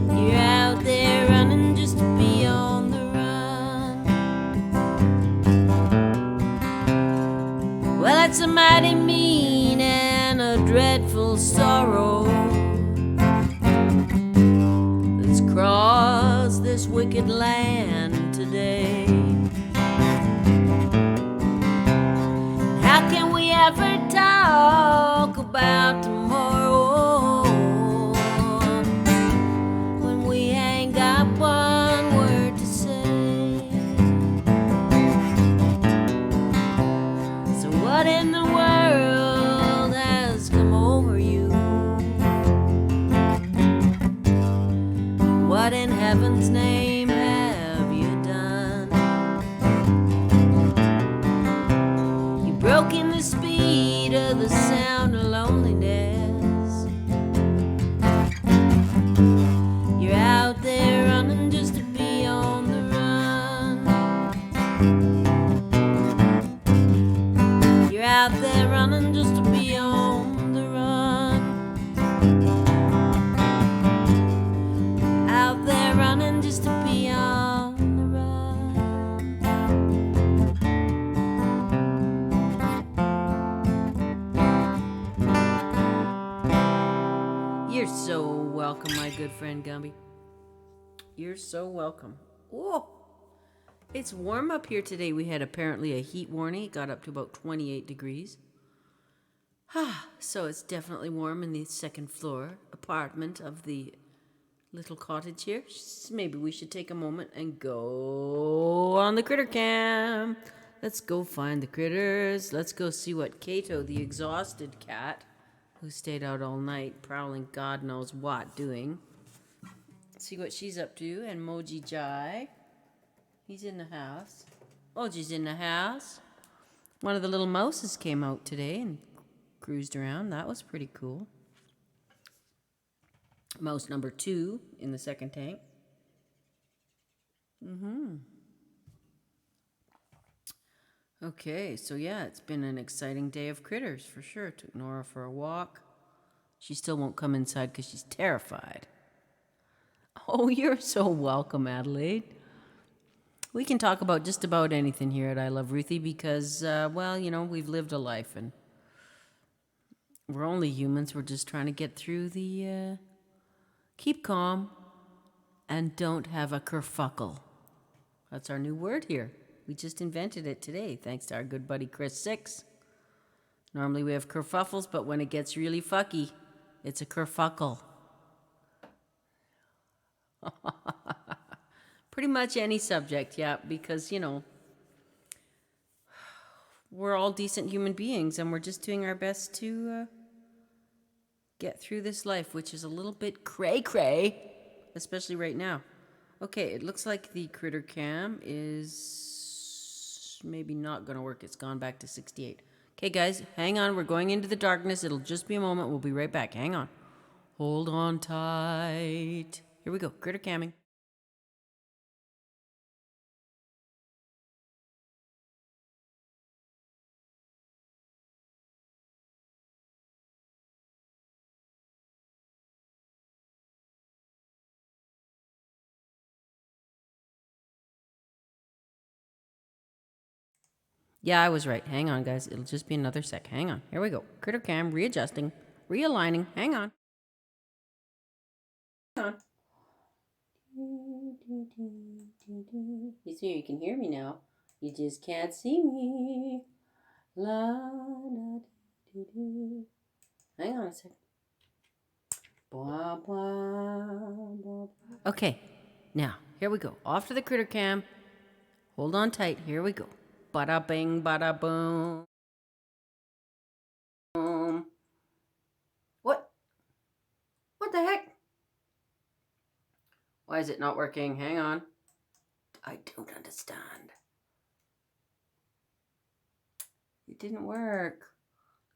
You're out there running just to be on the run. Well, that's a mighty mean and a dreadful sorrow across this wicked land today. How can we ever talk about tomorrow when we ain't got one word to say? So what in the world has come over you? What in heaven's name have you done? You've broken the speed of the sound of loneliness. You're out there running just to be on the run. You're out there running just to be on the run. Out there running just to be on the run. You're so welcome, my good friend Gumby. You're so welcome. Whoa! It's warm up here today. We had apparently a heat warning. It got up to about 28 degrees. So it's definitely warm in the second floor apartment of the little cottage here. Maybe we should take a moment and go on the critter cam. Let's go find the critters. Let's go see what Kato, the exhausted cat, who stayed out all night prowling God knows what doing. See what she's up to. And Moji Jai, he's in the house. Moji's in the house. One of the little mouses came out today and cruised around. That was pretty cool. Mouse number 2 in the second tank. Okay, so yeah, it's been an exciting day of critters for sure. Took Nora for a walk. She still won't come inside because she's terrified. Oh, you're so welcome, Adelaide. We can talk about just about anything here at I Love Ruthie because, well, you know, we've lived a life and we're only humans. We're just trying to get through the, keep calm and don't have a kerfuckle. That's our new word here. We just invented it today, thanks to our good buddy Chris 6. Normally we have kerfuffles, but when it gets really fucky, it's a kerfuckle. Pretty much any subject, yeah, because, you know, we're all decent human beings and we're just doing our best to get through this life, which is a little bit cray-cray, especially right now. Okay, it looks like the critter cam is maybe not going to work. It's gone back to 68. Okay, guys, hang on. We're going into the darkness. It'll just be a moment. We'll be right back. Hang on. Hold on tight. Here we go. Critter camming. Yeah, I was right. Hang on, guys. It'll just be another sec. Hang on. Here we go. Critter cam, readjusting, realigning. Hang on. Hang on. You see, you can hear me now. You just can't see me. La, da, dee, dee. Hang on a sec. Blah, blah, blah. Okay, now, here we go. Off to the critter cam. Hold on tight. Here we go. Bada bing, bada boom. What? What the heck? Why is it not working? Hang on. I don't understand. It didn't work.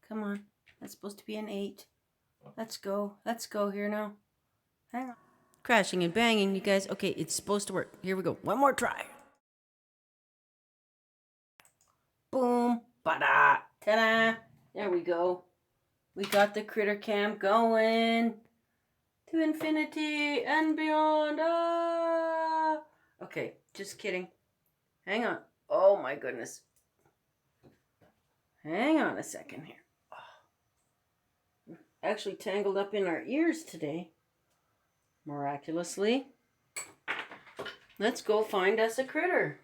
Come on. That's supposed to be an 8. Let's go. Let's go here now. Hang on. Crashing and banging, you guys. Okay, it's supposed to work. Here we go. One more try. Boom. Ba-da. Ta-da. There we go. We got the critter cam going to infinity and beyond. Ah. Okay, just kidding. Hang on. Oh my goodness. Hang on a second here. Oh. Actually tangled up in our ears today. Miraculously. Let's go find us a critter.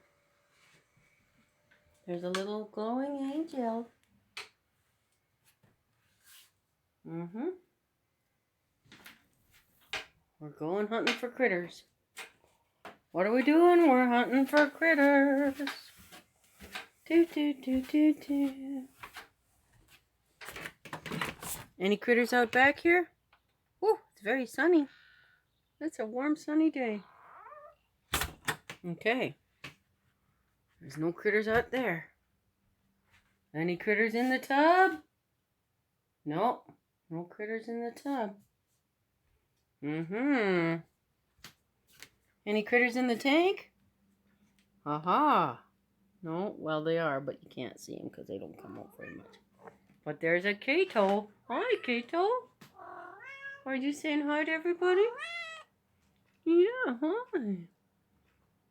There's a little glowing angel. We're going hunting for critters. What are we doing? We're hunting for critters. Do, do, do, do, do. Any critters out back here? Oh, it's very sunny. It's a warm, sunny day. Okay. There's no critters out there. Any critters in the tub? Nope. No critters in the tub. Any critters in the tank? Aha. No, well they are, but you can't see them because they don't come out very much. But there's a Kato. Hi, Kato. Are you saying hi to everybody? Yeah, hi.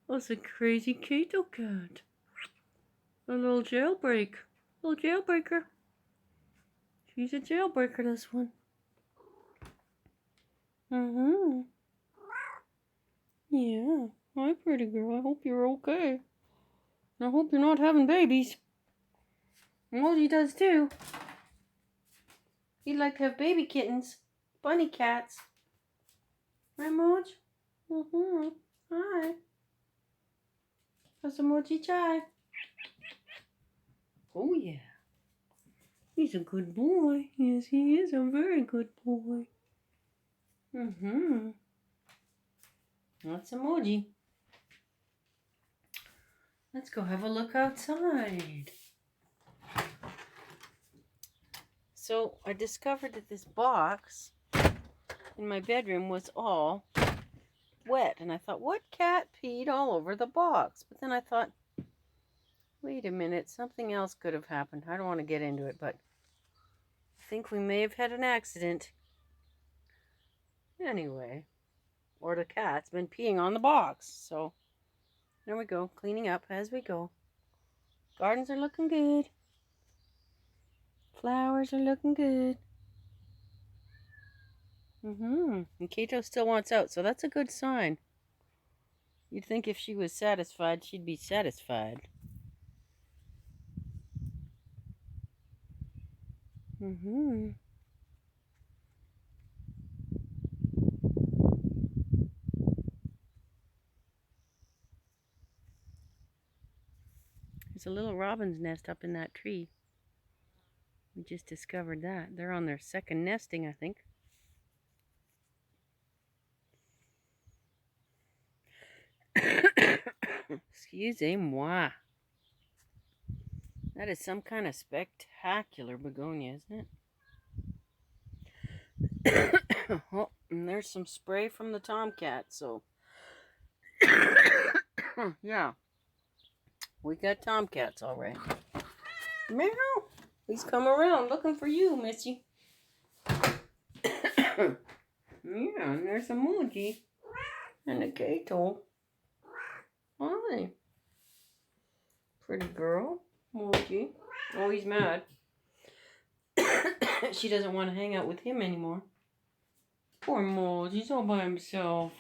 That's a crazy Kato cat. A little jailbreak. Little jailbreaker. She's a jailbreaker, this one. Yeah. Hi, pretty girl. I hope you're okay. I hope you're not having babies. Well, he does too. He'd like to have baby kittens. Bunny cats. Right, Moj? Mm-hmm. Hi. How's the Moji Chai? Oh, yeah. He's a good boy. Yes, he is a very good boy. Mm-hmm. That's emoji. Let's go have a look outside. So I discovered that this box in my bedroom was all wet. And I thought, what cat peed all over the box? But then I thought, wait a minute, something else could have happened. I don't want to get into it, but I think we may have had an accident. Anyway, or the cat's been peeing on the box. So there we go, cleaning up as we go. Gardens are looking good. Flowers are looking good. And Kato still wants out, so that's a good sign. You'd think if she was satisfied, she'd be satisfied. There's a little robin's nest up in that tree. We just discovered that. They're on their second nesting, I think. Excusez-moi. That is some kind of spectacular begonia, isn't it? Oh, and there's some spray from the tomcat, so yeah, we got tomcats all right. Meow. He's come around looking for you, Missy. Yeah, and there's a Moji and a Kato. Hi. Pretty girl, Moji. Oh, he's mad. She doesn't want to hang out with him anymore. Poor Moji, he's all by himself.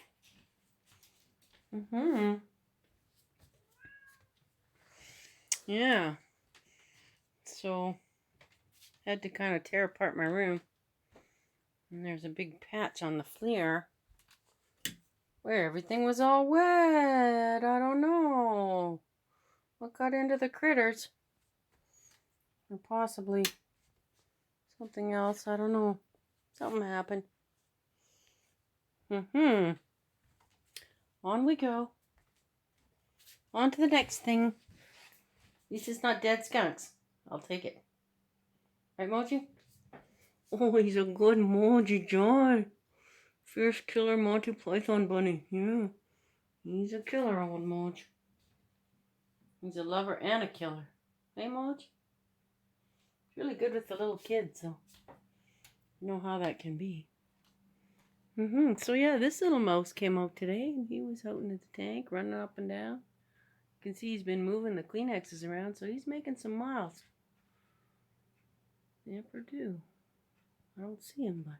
Yeah. So, had to kind of tear apart my room. And there's a big patch on the floor where everything was all wet. I don't know what got into the critters. Or possibly something else. I don't know. Something happened. On we go. On to the next thing. At least it's not dead skunks. I'll take it. Right, Moji? Oh, he's a good Moji Joy. Fierce killer Monty Python bunny. Yeah. He's a killer, old Moj. He's a lover and a killer. Hey, Moj? He's really good with the little kids, so you know how that can be. So yeah, this little mouse came out today, and he was out in the tank, running up and down. You can see he's been moving the Kleenexes around, so he's making some miles. Never do. I don't see him, but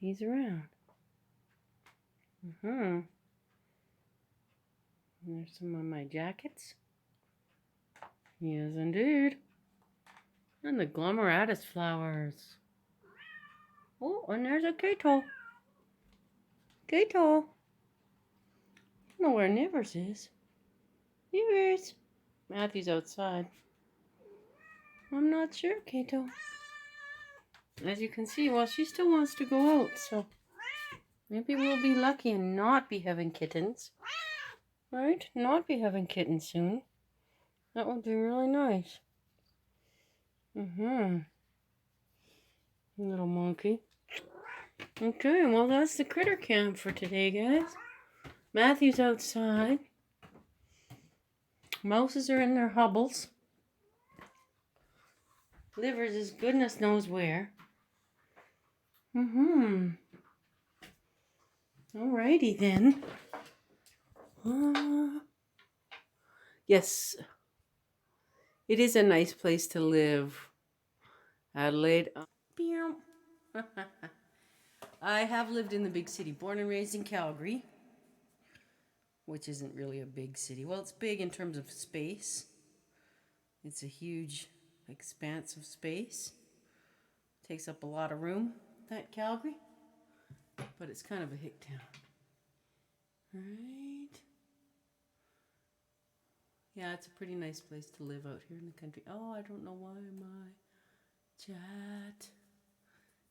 he's around. There's some of my jackets. Yes, indeed. And the glomeratus flowers. Oh, and there's a Kato. Kato. I don't know where Nivers is. Nivers. Matthew's outside. I'm not sure, Kato. As you can see, well, she still wants to go out, so maybe we'll be lucky and not be having kittens. Right? Not be having kittens soon. That would be really nice. Little monkey. Okay, well, that's the critter camp for today, guys. Matthew's outside. Mouses are in their hubbles. Livers is goodness knows where. Alrighty then. Yes. It is a nice place to live. Adelaide. I have lived in the big city, born and raised in Calgary, which isn't really a big city. Well, it's big in terms of space. It's a huge expanse of space. Takes up a lot of room, that Calgary. But it's kind of a hick town. Right? Yeah, it's a pretty nice place to live out here in the country. Oh, I don't know why my chat is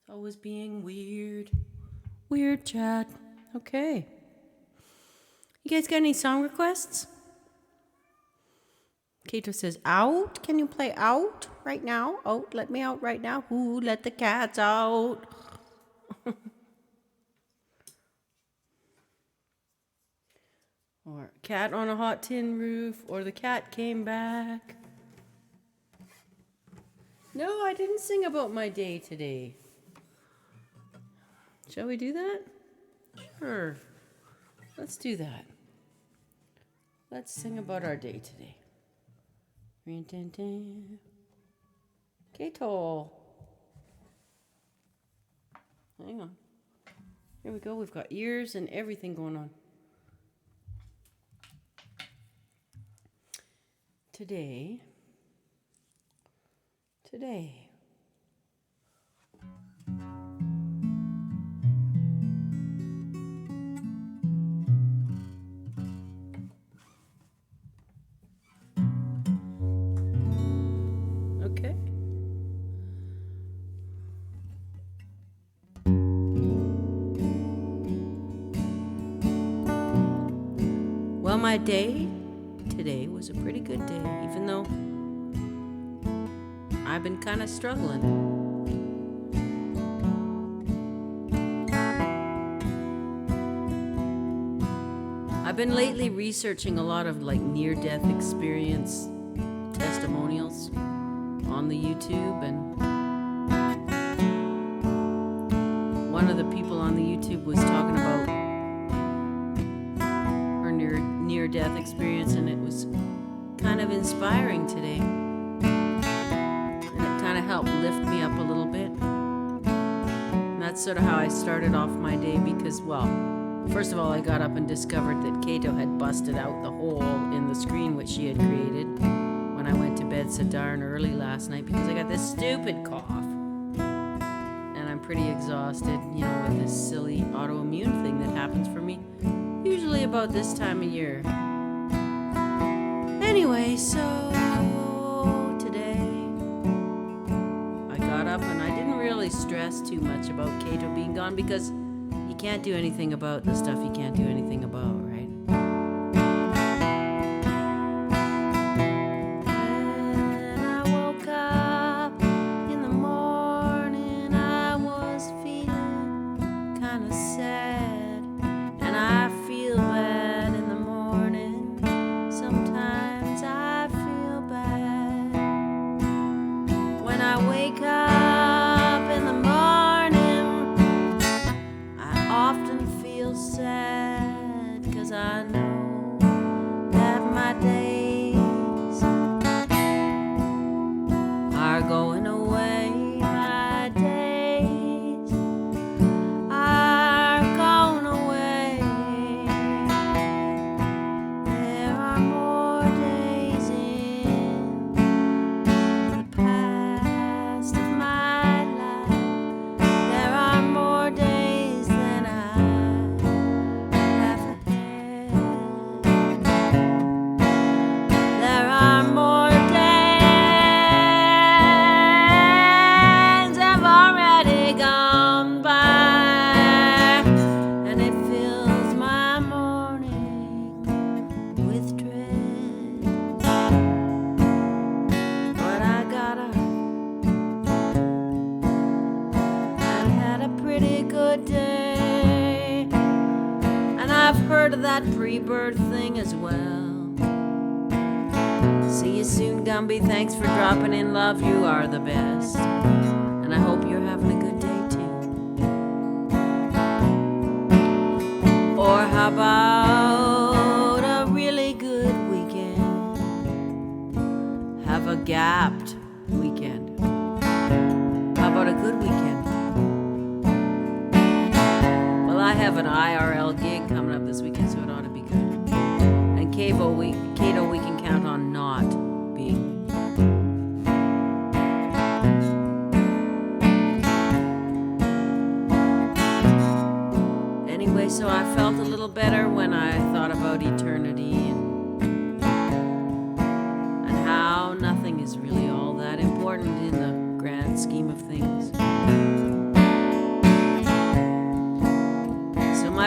always being weird. Weird chat. Okay. You guys got any song requests? Kato says, out? Can you play out right now? Out, let me out right now. Who let the cats out? Or cat on a hot tin roof, or the cat came back. No, I didn't sing about my day today. Shall we do that? Sure. Let's do that. Let's sing about our day today. Kato. Hang on. Here we go. We've got ears and everything going on. Today. Okay. Well, my day today was a pretty good day, even though I've been kind of struggling. I've been lately researching a lot of like near-death experience testimonials on the YouTube, and one of the people on the YouTube was talking about her near-death experience, and it was kind of inspiring today. Kind of helped lift me up a little bit. And that's sort of how I started off my day because, well, first of all, I got up and discovered that Kato had busted out the hole in the screen which she had created when I went to bed so darn early last night because I got this stupid cough. And I'm pretty exhausted, you know, with this silly autoimmune thing that happens for me usually about this time of year. Anyway, so up and I didn't really stress too much about Kato being gone because you can't do anything about the stuff you can't do anything about, right? When I woke up in the morning, I was feeling kind of sad, and I feel bad in the morning. Sometimes I feel bad when I wake up. Sad, 'cause I know that my days are going away. My days are going away. There are more days in the past of my life. There are more days than I of that pre-birth thing as well. See you soon, Gumby. Thanks for dropping in, love. You are the best. And I hope you're having a good day too. Or how about a really good weekend? Have a gapped weekend. How about a good weekend? Well, I have an IRL gig coming up this weekend, so it ought to be good. And Kato, we can count on not being.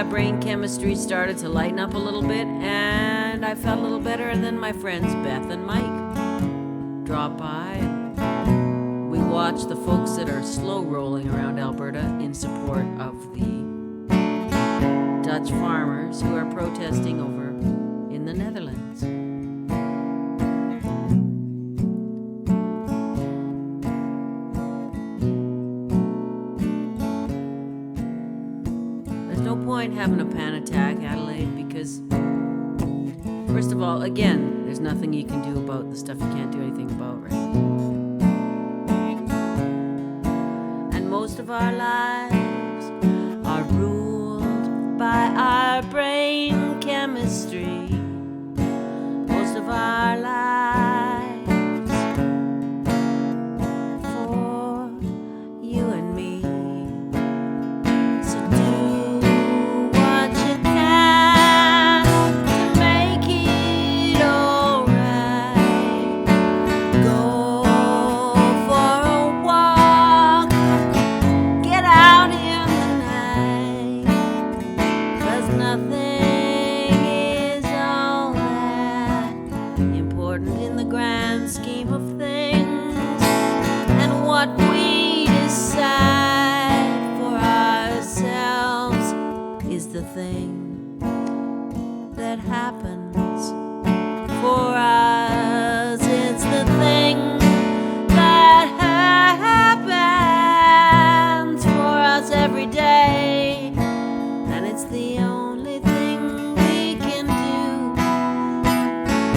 brain chemistry started to lighten up a little bit, and I felt a little better. And then my friends Beth and Mike dropped by, and we watched the folks that are slow rolling around Alberta in support of the Dutch farmers who are protesting over in the Netherlands. There's no point having a panic attack, Adelaide, because first of all, again, there's nothing you can do about the stuff you can't do anything about, right? And most of our lives are ruled by our brain chemistry. Most of our lives for you and me. So do what you can to make it alright. Go for a walk, get out in the night, 'cause nothing is all that important in the grand scheme of things. And what we decide for ourselves is the thing that happens for us. It's the thing that happens for us every day. And it's the only thing we can do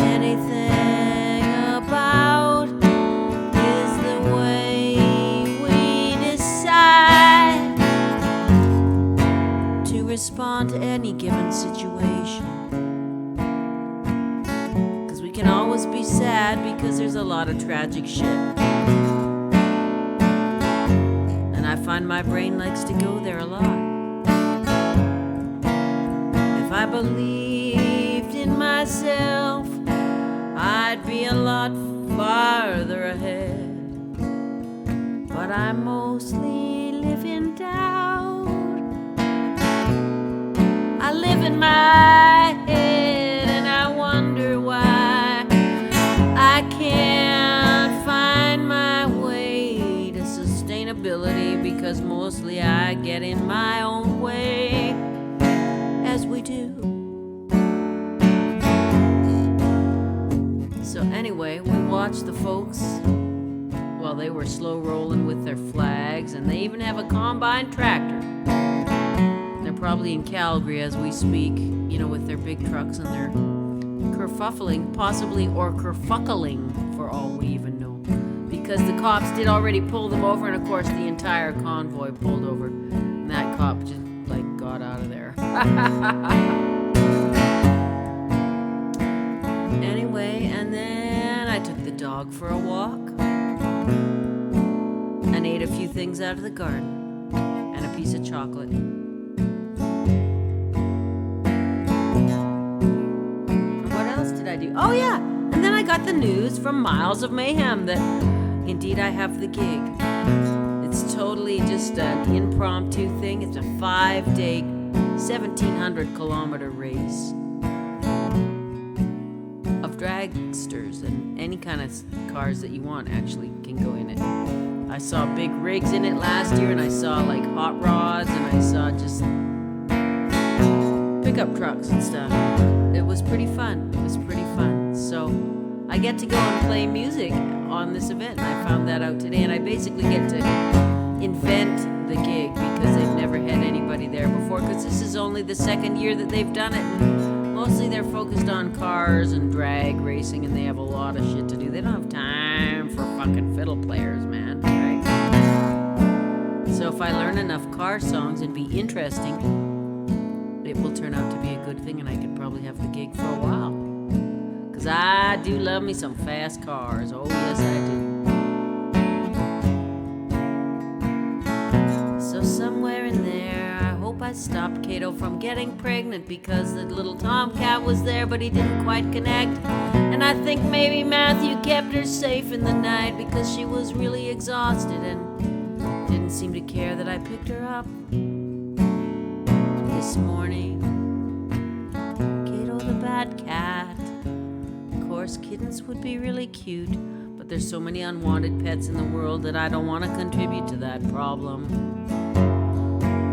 anything about, is the way we decide to respond to any given situation. 'Cause we can always be sad because there's a lot of tragic shit. And I find my brain likes to go there a lot. If I believed in myself, I'd be a lot farther ahead. But I mostly live in doubt. I live in my head and I wonder why I can't find my way to sustainability, because mostly I get in my own way, as we do. So anyway, we watched the folks while they were slow rolling with their flags, and they even have a combine tractor. They're probably in Calgary as we speak, you know, with their big trucks, and they're kerfuffling, possibly, or kerfuckling for all we even know. Because the cops did already pull them over, and of course the entire convoy pulled over, and that cop just like got out of there. Anyway, and then I took the dog for a walk and ate a few things out of the garden and a piece of chocolate. And what else did I do? Oh yeah, and then I got the news from Miles of Mayhem that indeed I have the gig. It's totally just an impromptu thing. It's a 5-day, 1,700 kilometer race of dragsters, and any kind of cars that you want actually can go in it. I saw big rigs in it last year, and I saw like hot rods, and I saw just pickup trucks and stuff. It was pretty fun. It was pretty fun. So I get to go and play music on this event, and I found that out today, and I basically get to invent the gig because they've never had anybody there before, because this is only the second year that they've done it. And mostly they're focused on cars and drag racing, and they have a lot of shit to do. They don't have time for fucking fiddle players, man, right? So if I learn enough car songs and be interesting, it will turn out to be a good thing, and I could probably have the gig for a while. Because I do love me some fast cars. Oh, yes, I do. So somewhere in there, I hope I stopped Kato from getting pregnant, because the little tomcat was there, but he didn't quite connect. And I think maybe Matthew kept her safe in the night because she was really exhausted and didn't seem to care that I picked her up. this morning. Kato the bad cat. Of course, kittens would be really cute, but there's so many unwanted pets in the world that I don't want to contribute to that problem.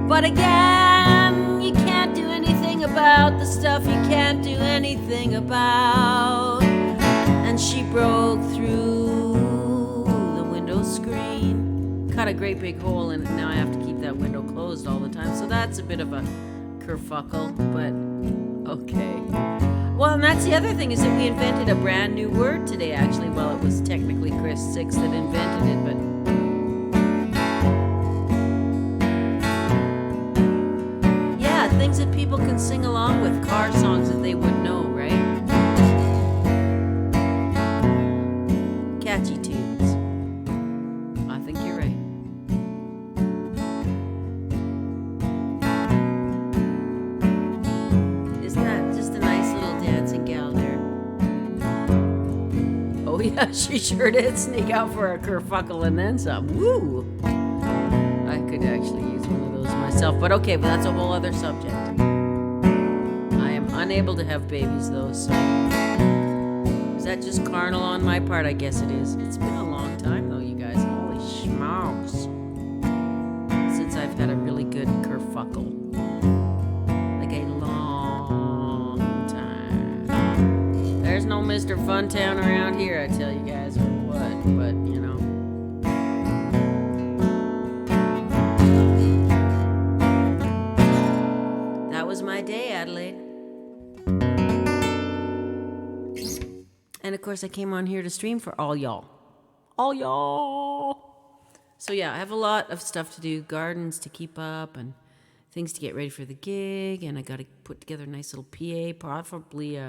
But again, you can't do anything about the stuff you can't do anything about. And she broke through the window screen, cut a great big hole in it. Now I have to keep that window closed all the time. So that's a bit of a kerfuckle, but okay. Well, and that's the other thing, is that we invented a brand new word today, actually. Well, it was technically Chris Six that invented it, but yeah, things that people can sing along with, car songs that they would know, right? Catchy tunes. I think you're right. Isn't that just a nice little dancing gal there? Oh yeah, she sure did sneak out for a kerfuckle and then some. Woo! I could actually use one of those myself, but okay, but that's a whole other subject. I am unable to have babies though, so is that just carnal on my part? I guess it is. It's been a long time though, you guys. Holy smokes. Since I've had a really good kerfuckle. Like a long time. There's no Mr. Funtown around here, I tell you guys, or what, but you know. That was my day, Adelaide. And of course I came on here to stream for all y'all. All y'all! So yeah, I have a lot of stuff to do, gardens to keep up and things to get ready for the gig, and I got to put together a nice little PA, preferably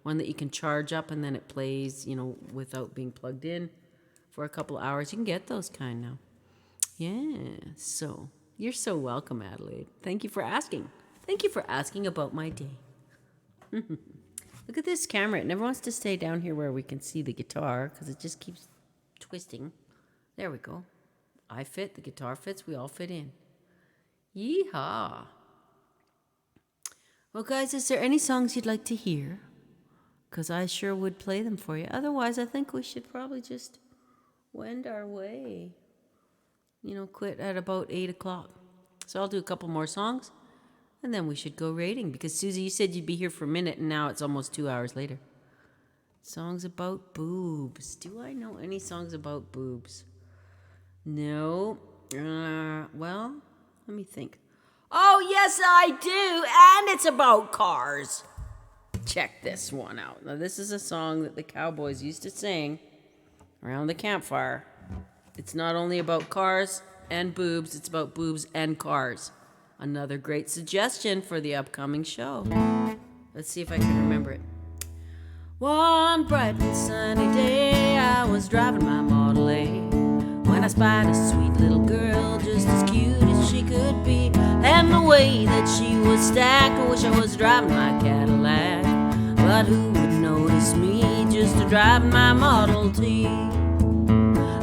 one that you can charge up and then it plays, you know, without being plugged in for a couple of hours. You can get those kind now. Yeah, so you're so welcome, Adelaide. Thank you for asking. Thank you for asking about my day. Look at this camera. It never wants to stay down here where we can see the guitar because it just keeps twisting. There we go. I fit, the guitar fits, we all fit in. Yeehaw. Well, guys, is there any songs you'd like to hear? Because I sure would play them for you. Otherwise, I think we should probably just wend our way. You know, quit at about 8 o'clock. So I'll do a couple more songs, and then we should go raiding. Because, Susie, you said you'd be here for a minute, and now it's almost 2 hours later. Songs about boobs. Do I know any songs about boobs? No. Well, let me think. Oh, yes, I do. And it's about cars. Check this one out. Now, this is a song that the cowboys used to sing around the campfire. It's not only about cars and boobs, it's about boobs and cars. Another great suggestion for the upcoming show. Let's see if I can remember it. One bright and sunny day, I was driving my Model A when I spied a sweet little girl, just as cute as she could be. And the way that she was stacked, I wish I was driving my Cadillac. But who would notice me just a driving my Model T?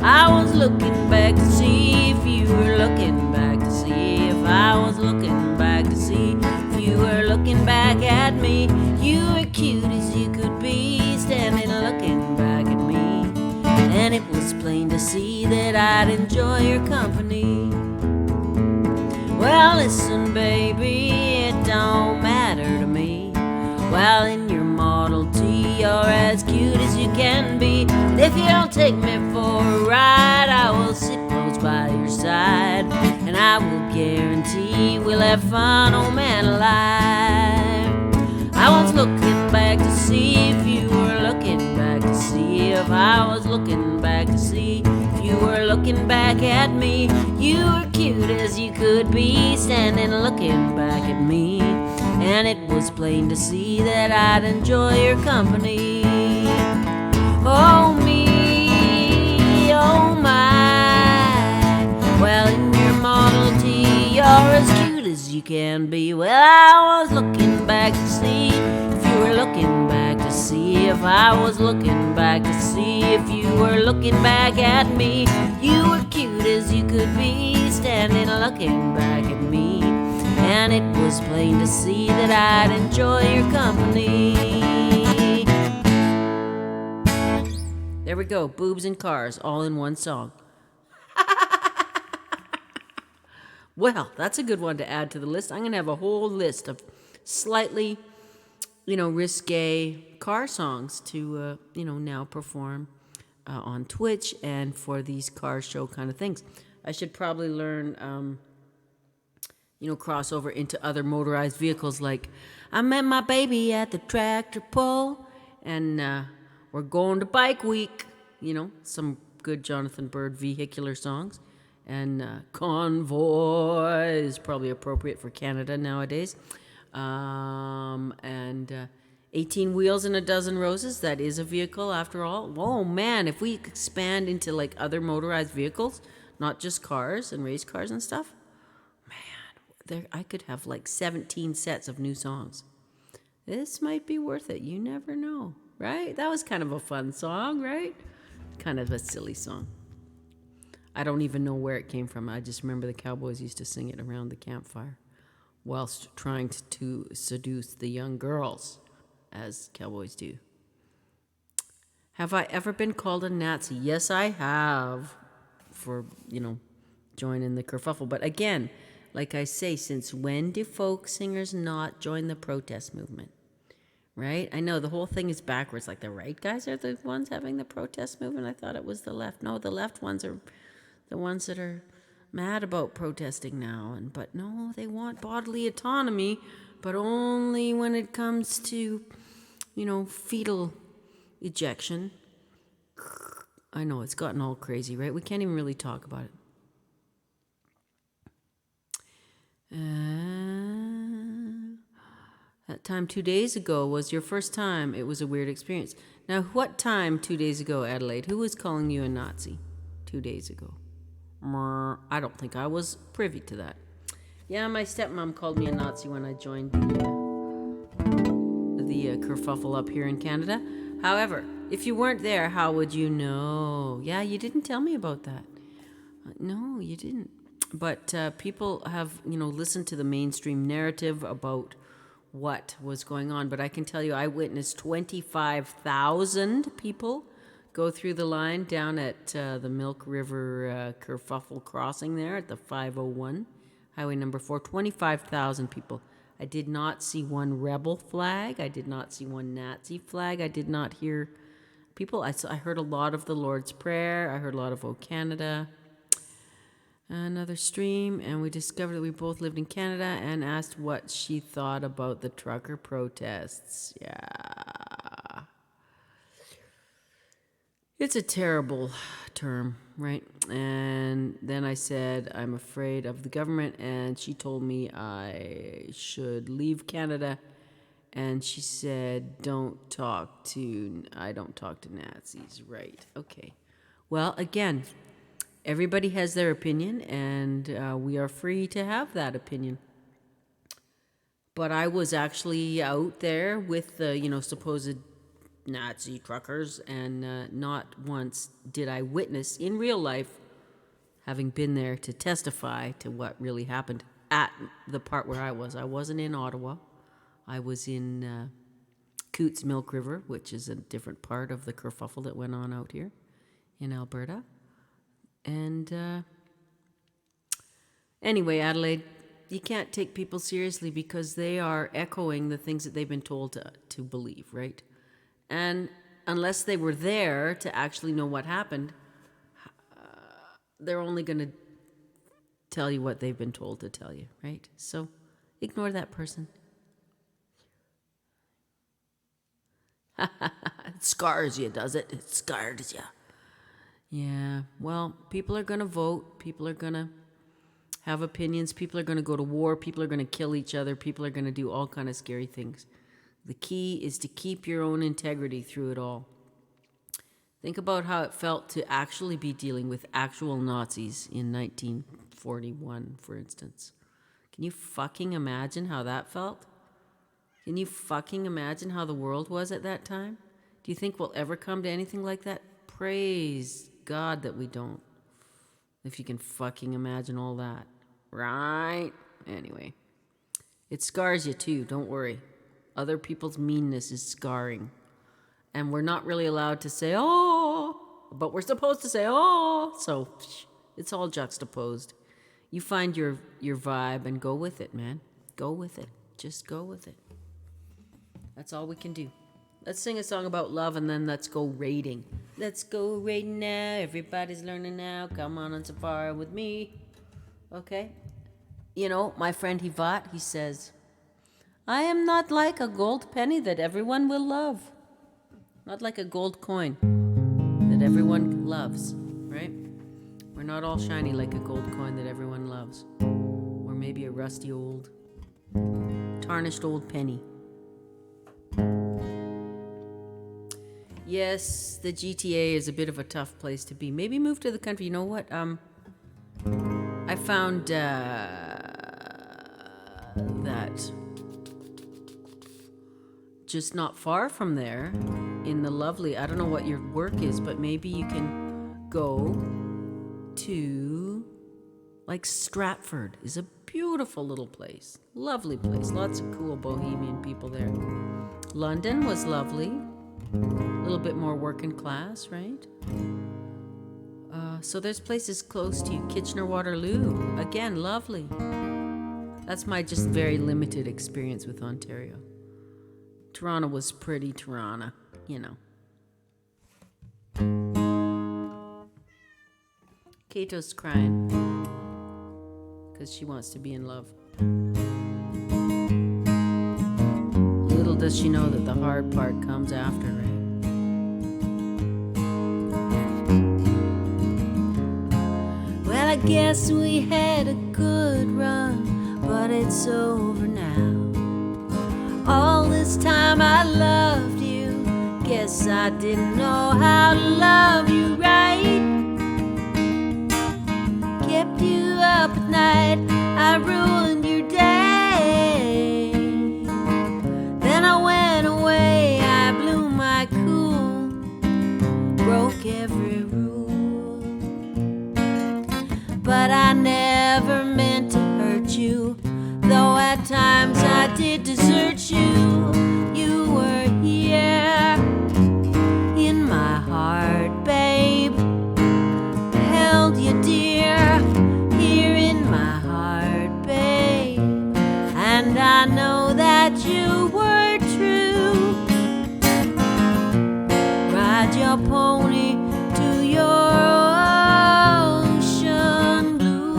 I was looking back to see if you were looking back to see if I was looking back to see if you were looking back at me. You were cute as you could be, standing looking back at me. And it was plain to see that I'd enjoy your company. Well, listen, baby, it don't matter to me. Well, in your Model T, you're as cute as you can be. And if you'll take me for a ride, I will sit close by your side. And I will guarantee we'll have fun, oh man alive. I was looking back to see if you were looking back to see if I was looking back to see if you were looking back at me. You were cute as you could be, standing looking back at me. And it was plain to see that I'd enjoy your company. Oh me, oh my. Well, in your Model T, you're as cute as you can be. Well, I was looking back to see if you were looking back to see if I was looking back to see if you were looking back at me. You were cute as you could be, standing looking back at me. and it was plain to see that I'd enjoy your company. There we go, boobs and cars, all in one song. Well, that's a good one to add to the list. I'm going to have a whole list of slightly, risque car songs to, now perform on Twitch and for these car show kind of things. I should probably learn, cross over into other motorized vehicles, like I met my baby at the tractor pull and we're going to bike week. Some good Jonathan Bird vehicular songs. And Convoy is probably appropriate for Canada nowadays. And 18 Wheels and a Dozen Roses, that is a vehicle after all. Oh man, if we expand into like other motorized vehicles, not just cars and race cars and stuff, man, I could have like 17 sets of new songs. This might be worth it. You never know, right? That was kind of a fun song, right? Kind of a silly song. I don't even know where it came from. I just remember the cowboys used to sing it around the campfire whilst trying to seduce the young girls, as cowboys do. Have I ever been called a Nazi? Yes, I have, for, joining the kerfuffle. But again, like I say, since when do folk singers not join the protest movement? Right? I know the whole thing is backwards. Like the right guys are the ones having the protest movement. I thought it was the left. No, the left ones are the ones that are mad about protesting now. But no, they want bodily autonomy, but only when it comes to, fetal ejection. I know, it's gotten all crazy, right? We can't even really talk about it. That time 2 days ago was your first time. It was a weird experience. Now, what time 2 days ago, Adelaide? Who was calling you a Nazi 2 days ago? I don't think I was privy to that. Yeah, my stepmom called me a Nazi when I joined the kerfuffle up here in Canada. However, if you weren't there, how would you know? Yeah, you didn't tell me about that. No, you didn't. But people have, listened to the mainstream narrative about what was going on. But I can tell you, I witnessed 25,000 people go through the line down at the Milk River kerfuffle crossing there at the 501, highway number 4. 25,000 people. I did not see one rebel flag. I did not see one Nazi flag. I did not hear people. I heard a lot of the Lord's Prayer. I heard a lot of O Canada. Another stream, and we discovered that we both lived in Canada and asked what she thought about the trucker protests. Yeah. It's a terrible term, right? And then I said, I'm afraid of the government, and she told me I should leave Canada. And she said, I don't talk to Nazis. Right, okay. Well, again, everybody has their opinion, and we are free to have that opinion. But I was actually out there with the, supposed Nazi truckers, and not once did I witness in real life, having been there to testify to what really happened at the part where I was. I wasn't in Ottawa. I was in Coots Milk River, which is a different part of the kerfuffle that went on out here in Alberta. And anyway, Adelaide, you can't take people seriously because they are echoing the things that they've been told to believe, right? And unless they were there to actually know what happened, they're only going to tell you what they've been told to tell you, right? So ignore that person. It scars you, does it? It scars you. Yeah, well, people are going to vote. People are going to have opinions. People are going to go to war. People are going to kill each other. People are going to do all kind of scary things. The key is to keep your own integrity through it all. Think about how it felt to actually be dealing with actual Nazis in 1941, for instance. Can you fucking imagine how that felt? Can you fucking imagine how the world was at that time? Do you think we'll ever come to anything like that? Praise God that we don't. If you can fucking imagine all that. Right? Anyway. It scars you too, don't worry. Other people's meanness is scarring. And we're not really allowed to say, oh, but we're supposed to say, oh. So it's all juxtaposed. You find your vibe and go with it, man. Go with it. Just go with it. That's all we can do. Let's sing a song about love and then let's go raiding. Let's go raiding now. Everybody's learning now. Come on safari with me. Okay? You know, my friend Hivat, he says, I am not like a gold penny that everyone will love. Not like a gold coin that everyone loves, right? We're not all shiny like a gold coin that everyone loves. Or maybe a rusty old, tarnished old penny. Yes, the GTA is a bit of a tough place to be. Maybe move to the country. You know what? I found that just not far from there, in the lovely, I don't know what your work is, but maybe you can go to, like, Stratford is a beautiful little place. Lovely place. Lots of cool bohemian people there. London was lovely. A little bit more working class, right? So there's places close to you. Kitchener-Waterloo, again, lovely. That's my just very limited experience with Ontario. Toronto was pretty Toronto, you know. Kato's crying because she wants to be in love. Little does she know that the hard part comes after, right? Well, I guess we had a good run, but it's over now. All this time I loved you, guess I didn't know how to love you right. Kept you up at night, I ruined your day. Then I went away, I blew my cool, broke every rule. But I never meant to hurt you, though at times I did desert you. You were here in my heart, babe. Held you dear here in my heart, babe. And I know that you were true. Ride your pony to your ocean blue.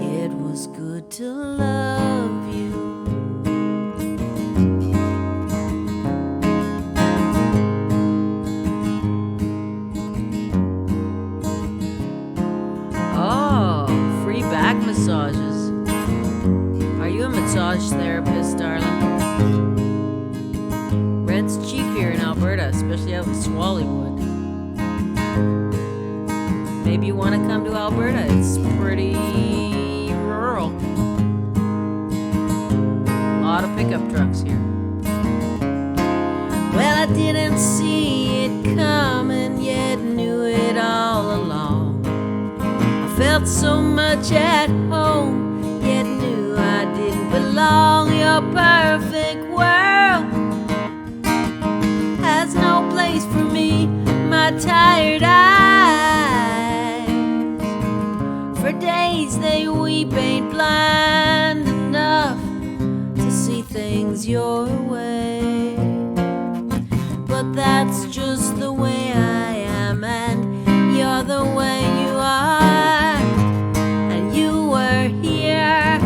It was good to love you. Oh, free back massages. Are you a massage therapist, darling? Rent's cheap here in Alberta, especially out in Swallywood. Maybe you want to come to Alberta. It's pretty rural. A lot of pickup trucks here. Well, I didn't see it coming, yet knew it all along. I felt so much at home, yet knew I didn't belong. Your perfect world has no place for me, my tired eyes. For days they weep, ain't blind enough to see things your way. But that's just the way I am, and you're the way you are. And you were here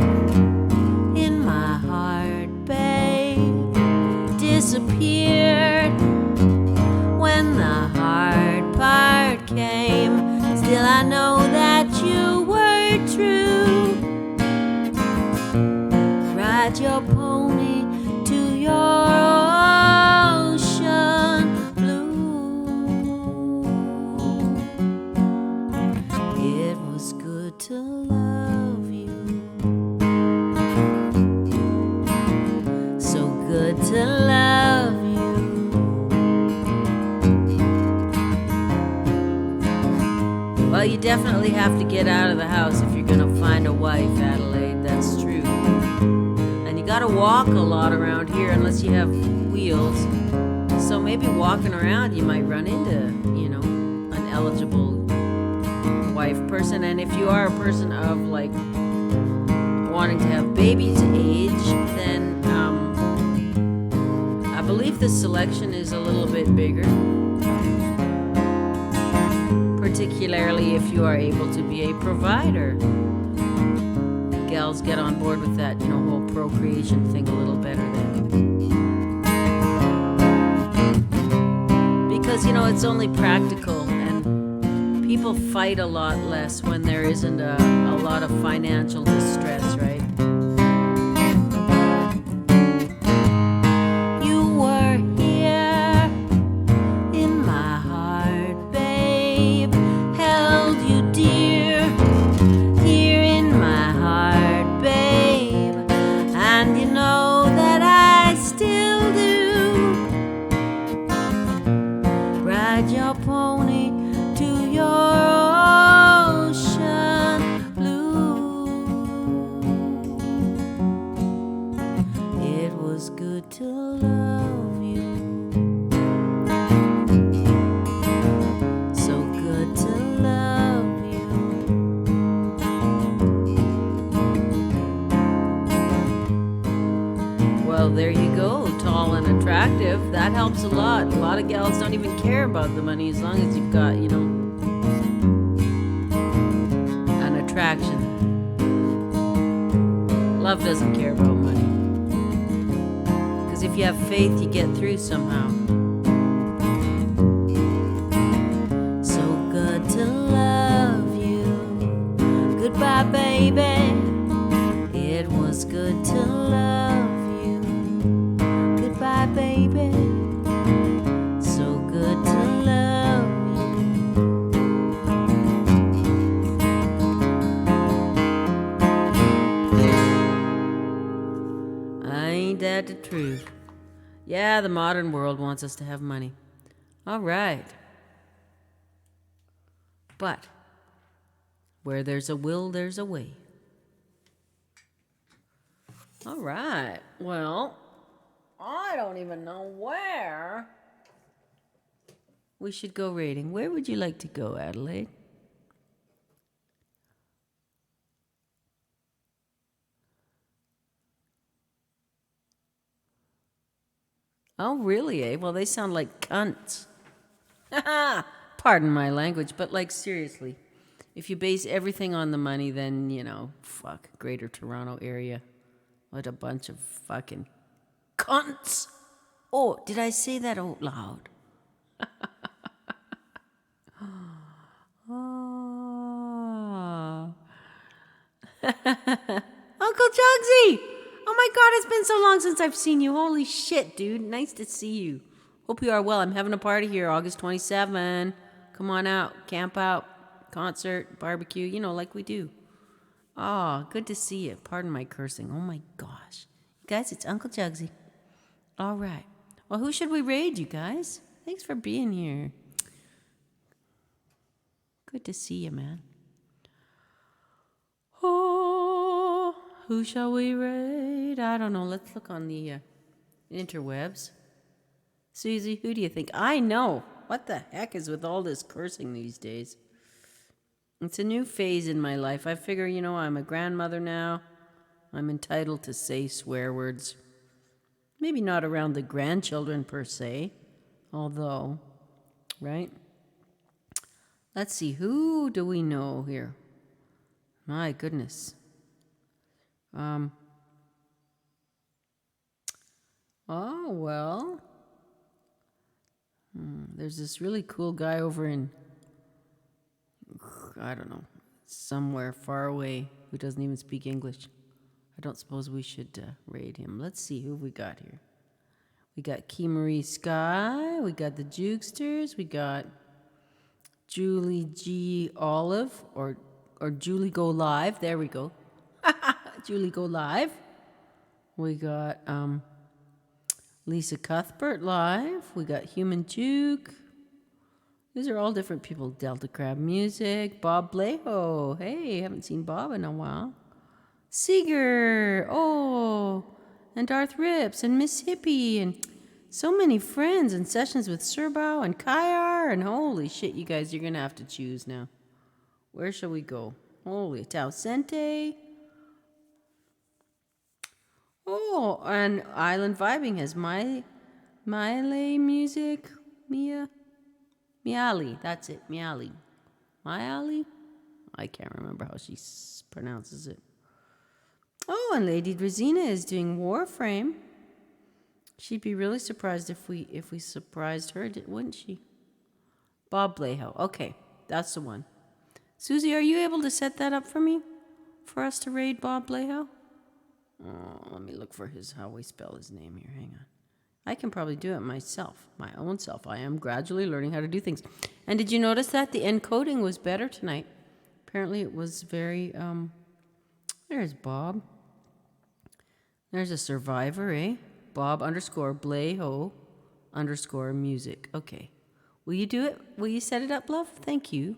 in my heart, babe. Disappeared when the hard part came. Still I know that you were true. Ride your pony to your ocean blue. It was good to love you. So good to love you. Well, you definitely definitely have to get out of the house if you're gonna find a wife, Adelaide. That's true. And you gotta walk a lot around here unless you have wheels. So maybe walking around you might run into, an eligible wife person. And if you are a person of like wanting to have babies age, then I believe the selection is a little bit bigger. Particularly if you are able to be a provider. Gals get on board with that, whole procreation thing a little better then. Because, it's only practical, and people fight a lot less when there isn't a lot of financial distress, right? You were here in my heart, babe. Held you dear here in my heart, babe. And you know that I still do. Ride your pony to your ocean blue. It was good to love you. So good to love you. Well, there you go, tall and attractive. That helps a lot. A lot of gals don't even care about the money as long as you've got, an attraction. Love doesn't care about money. Because if you have faith, you get through somehow. So good to love you. Goodbye, baby. It was good to love you. Goodbye, baby. So good to love you. Ain't that the truth? Yeah, the modern world wants us to have money. All right. But where there's a will, there's a way. All right. Well, I don't even know where we should go raiding. Where would you like to go, Adelaide? Oh, really, eh? Well, they sound like cunts. Pardon my language, but like seriously. If you base everything on the money, then, fuck, Greater Toronto Area. What a bunch of fucking cunts. Oh, did I say that out loud? Oh. Uncle Jugsy! Oh my God, it's been so long since I've seen you. Holy shit, dude. Nice to see you. Hope you are well. I'm having a party here, August 27. Come on out, camp out, concert, barbecue, like we do. Oh, good to see you. Pardon my cursing. Oh my gosh. Guys, it's Uncle Jugsy. All right. Well, who should we raid, you guys? Thanks for being here. Good to see you, man. Oh, who shall we raid? I don't know. Let's look on the interwebs. Susie, who do you think? I know. What the heck is with all this cursing these days? It's a new phase in my life. I figure, I'm a grandmother now. I'm entitled to say swear words. Maybe not around the grandchildren per se, although, right? Let's see, who do we know here? My goodness. Oh, well. There's this really cool guy over in, I don't know, somewhere far away who doesn't even speak English. I don't suppose we should raid him. Let's see who we got here. We got Key Marie Sky. We got the Jukesters. We got Julie G. Olive or Julie Go Live. There we go. Julie Go Live. We got Lisa Cuthbert Live. We got Human Juke. These are all different people. Delta Crab Music, Bob Blejo. Hey, haven't seen Bob in a while. Seeger. Oh, and Darth Rips and Miss Hippie and so many friends and sessions with Surbao and Kayar and holy shit, you guys, you're going to have to choose now. Where shall we go? Holy Tau Sente. Oh, and Island Vibing has Miley Music. Miali, that's it, Miali. Miali? I can't remember how she pronounces it. Oh, and Lady Drazina is doing Warframe. She'd be really surprised if we surprised her, wouldn't she? Bob Blejo. Okay, that's the one. Susie, are you able to set that up for me? For us to raid Bob Blejo? Oh, let me look for how we spell his name here. Hang on. I can probably do it myself, my own self. I am gradually learning how to do things. And did you notice that the encoding was better tonight? Apparently it was very, there's Bob. There's a survivor, eh? Bob _ Blejo _ music. Okay. Will you do it? Will you set it up, love? Thank you.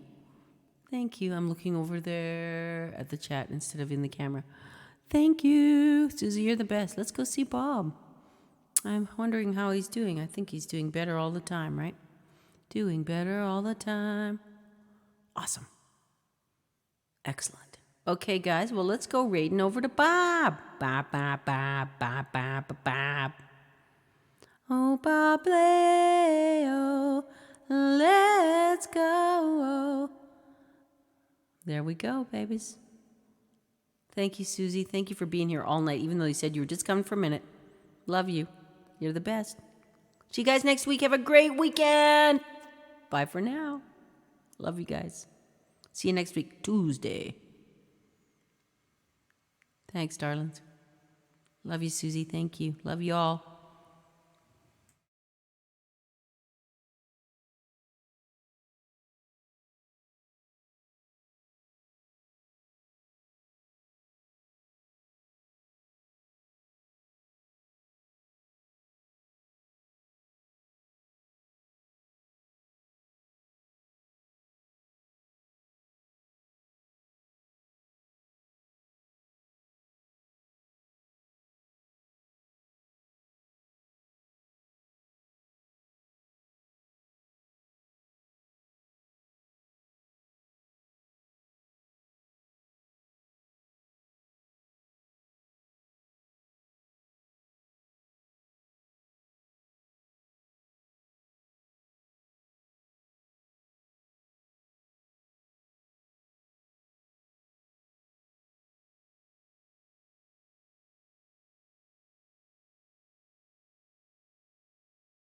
Thank you. I'm looking over there at the chat instead of in the camera. Thank you. Susie, you're the best. Let's go see Bob. I'm wondering how he's doing. I think he's doing better all the time, right? Doing better all the time. Awesome. Excellent. Okay, guys. Well, let's go raiding over to Bob. Bob. Oh, Bob Leo, let's go. There we go, babies. Thank you, Susie. Thank you for being here all night, even though you said you were just coming for a minute. Love you. You're the best. See you guys next week. Have a great weekend. Bye for now. Love you guys. See you next week, Tuesday. Thanks, darlings. Love you, Susie. Thank you. Love you all.